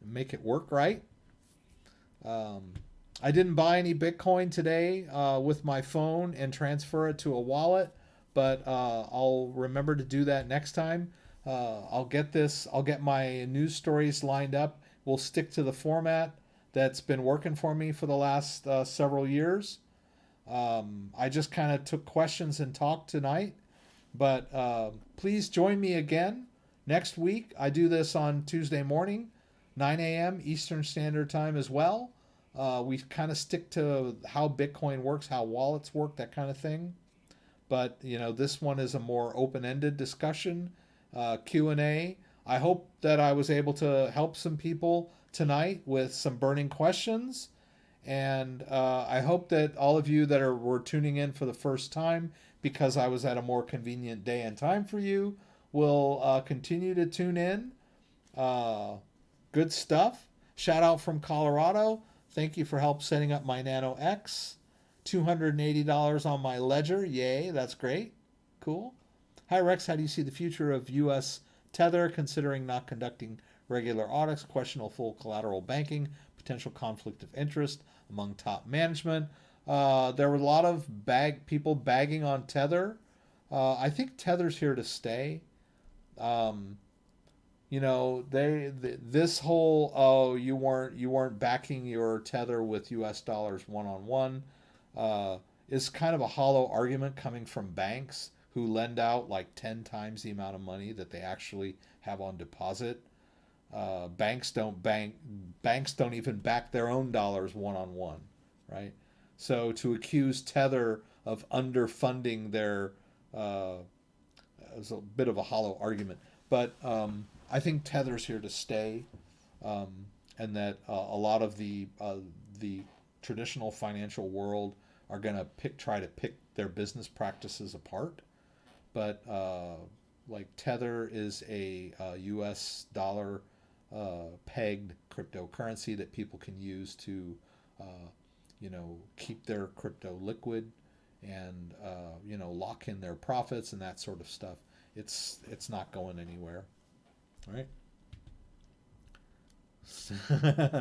and make it work right. Um, I didn't buy any Bitcoin today with my phone and transfer it to a wallet, but I'll remember to do that next time. I'll get my news stories lined up. We'll stick to the format that's been working for me for the last several years. I just kind of took questions and talked tonight, but please join me again next week. I do this on Tuesday morning, 9 a.m. Eastern Standard Time as well. We kind of stick to how Bitcoin works, how wallets work, that kind of thing. But this one is a more open-ended discussion, Q&A. I hope that I was able to help some people tonight with some burning questions. And I hope that all of you that were tuning in for the first time, because I was at a more convenient day and time for you, will continue to tune in. Uh, Good stuff. Shout out from Colorado. Thank you for help setting up my Nano X. $280 on my ledger. Yay, that's great. Cool. Hi Rex, how do you see the future of U.S. Tether considering not conducting regular audits, questionable full collateral banking, potential conflict of interest among top management? There were a lot of people bagging on Tether. I think Tether's here to stay. Um, this whole you weren't backing your Tether with U.S. dollars one on one is kind of a hollow argument coming from banks who lend out like 10 times the amount of money that they actually have on deposit. Banks don't even back their own dollars one on one, right? So to accuse Tether of underfunding their is a bit of a hollow argument. But I think Tether's here to stay, and that a lot of the traditional financial world are going to try to pick their business practices apart. But like Tether is a U.S. dollar pegged cryptocurrency that people can use to, keep their crypto liquid and lock in their profits and that sort of stuff. It's not going anywhere. All right.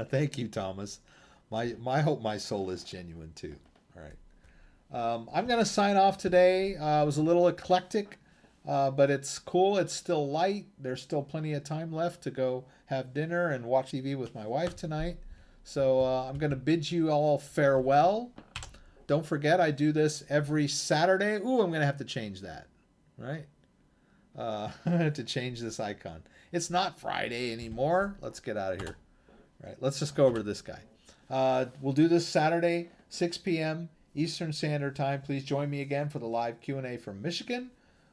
Thank you, Thomas. My hope my soul is genuine too. All right. I'm going to sign off today. I was a little eclectic. But it's cool. It's still light. There's still plenty of time left to go have dinner and watch TV with my wife tonight. So I'm going to bid you all farewell. Don't forget, I do this every Saturday. Ooh, I'm going to have to change that, right? To change this icon. It's not Friday anymore. Let's get out of here. Right, let's just go over this guy. We'll do this Saturday, 6 p.m. Eastern Standard Time. Please join me again for the live Q&A from Michigan,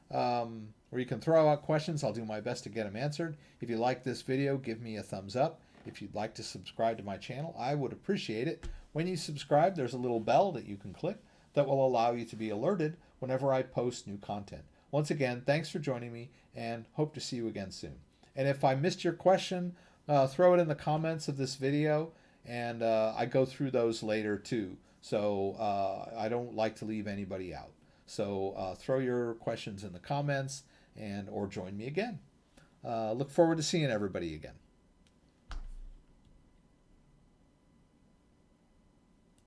where you can throw out questions. I'll do my best to get them answered. If you like this video, give me a thumbs up. If you'd like to subscribe to my channel, I would appreciate it. When you subscribe, there's a little bell that you can click that will allow you to be alerted whenever I post new content. Once again, thanks for joining me, and hope to see you again soon. And if I missed your question, throw it in the comments of this video, and I go through those later too. So I don't like to leave anybody out. So throw your questions in the comments, and or join me again. Look forward to seeing everybody again.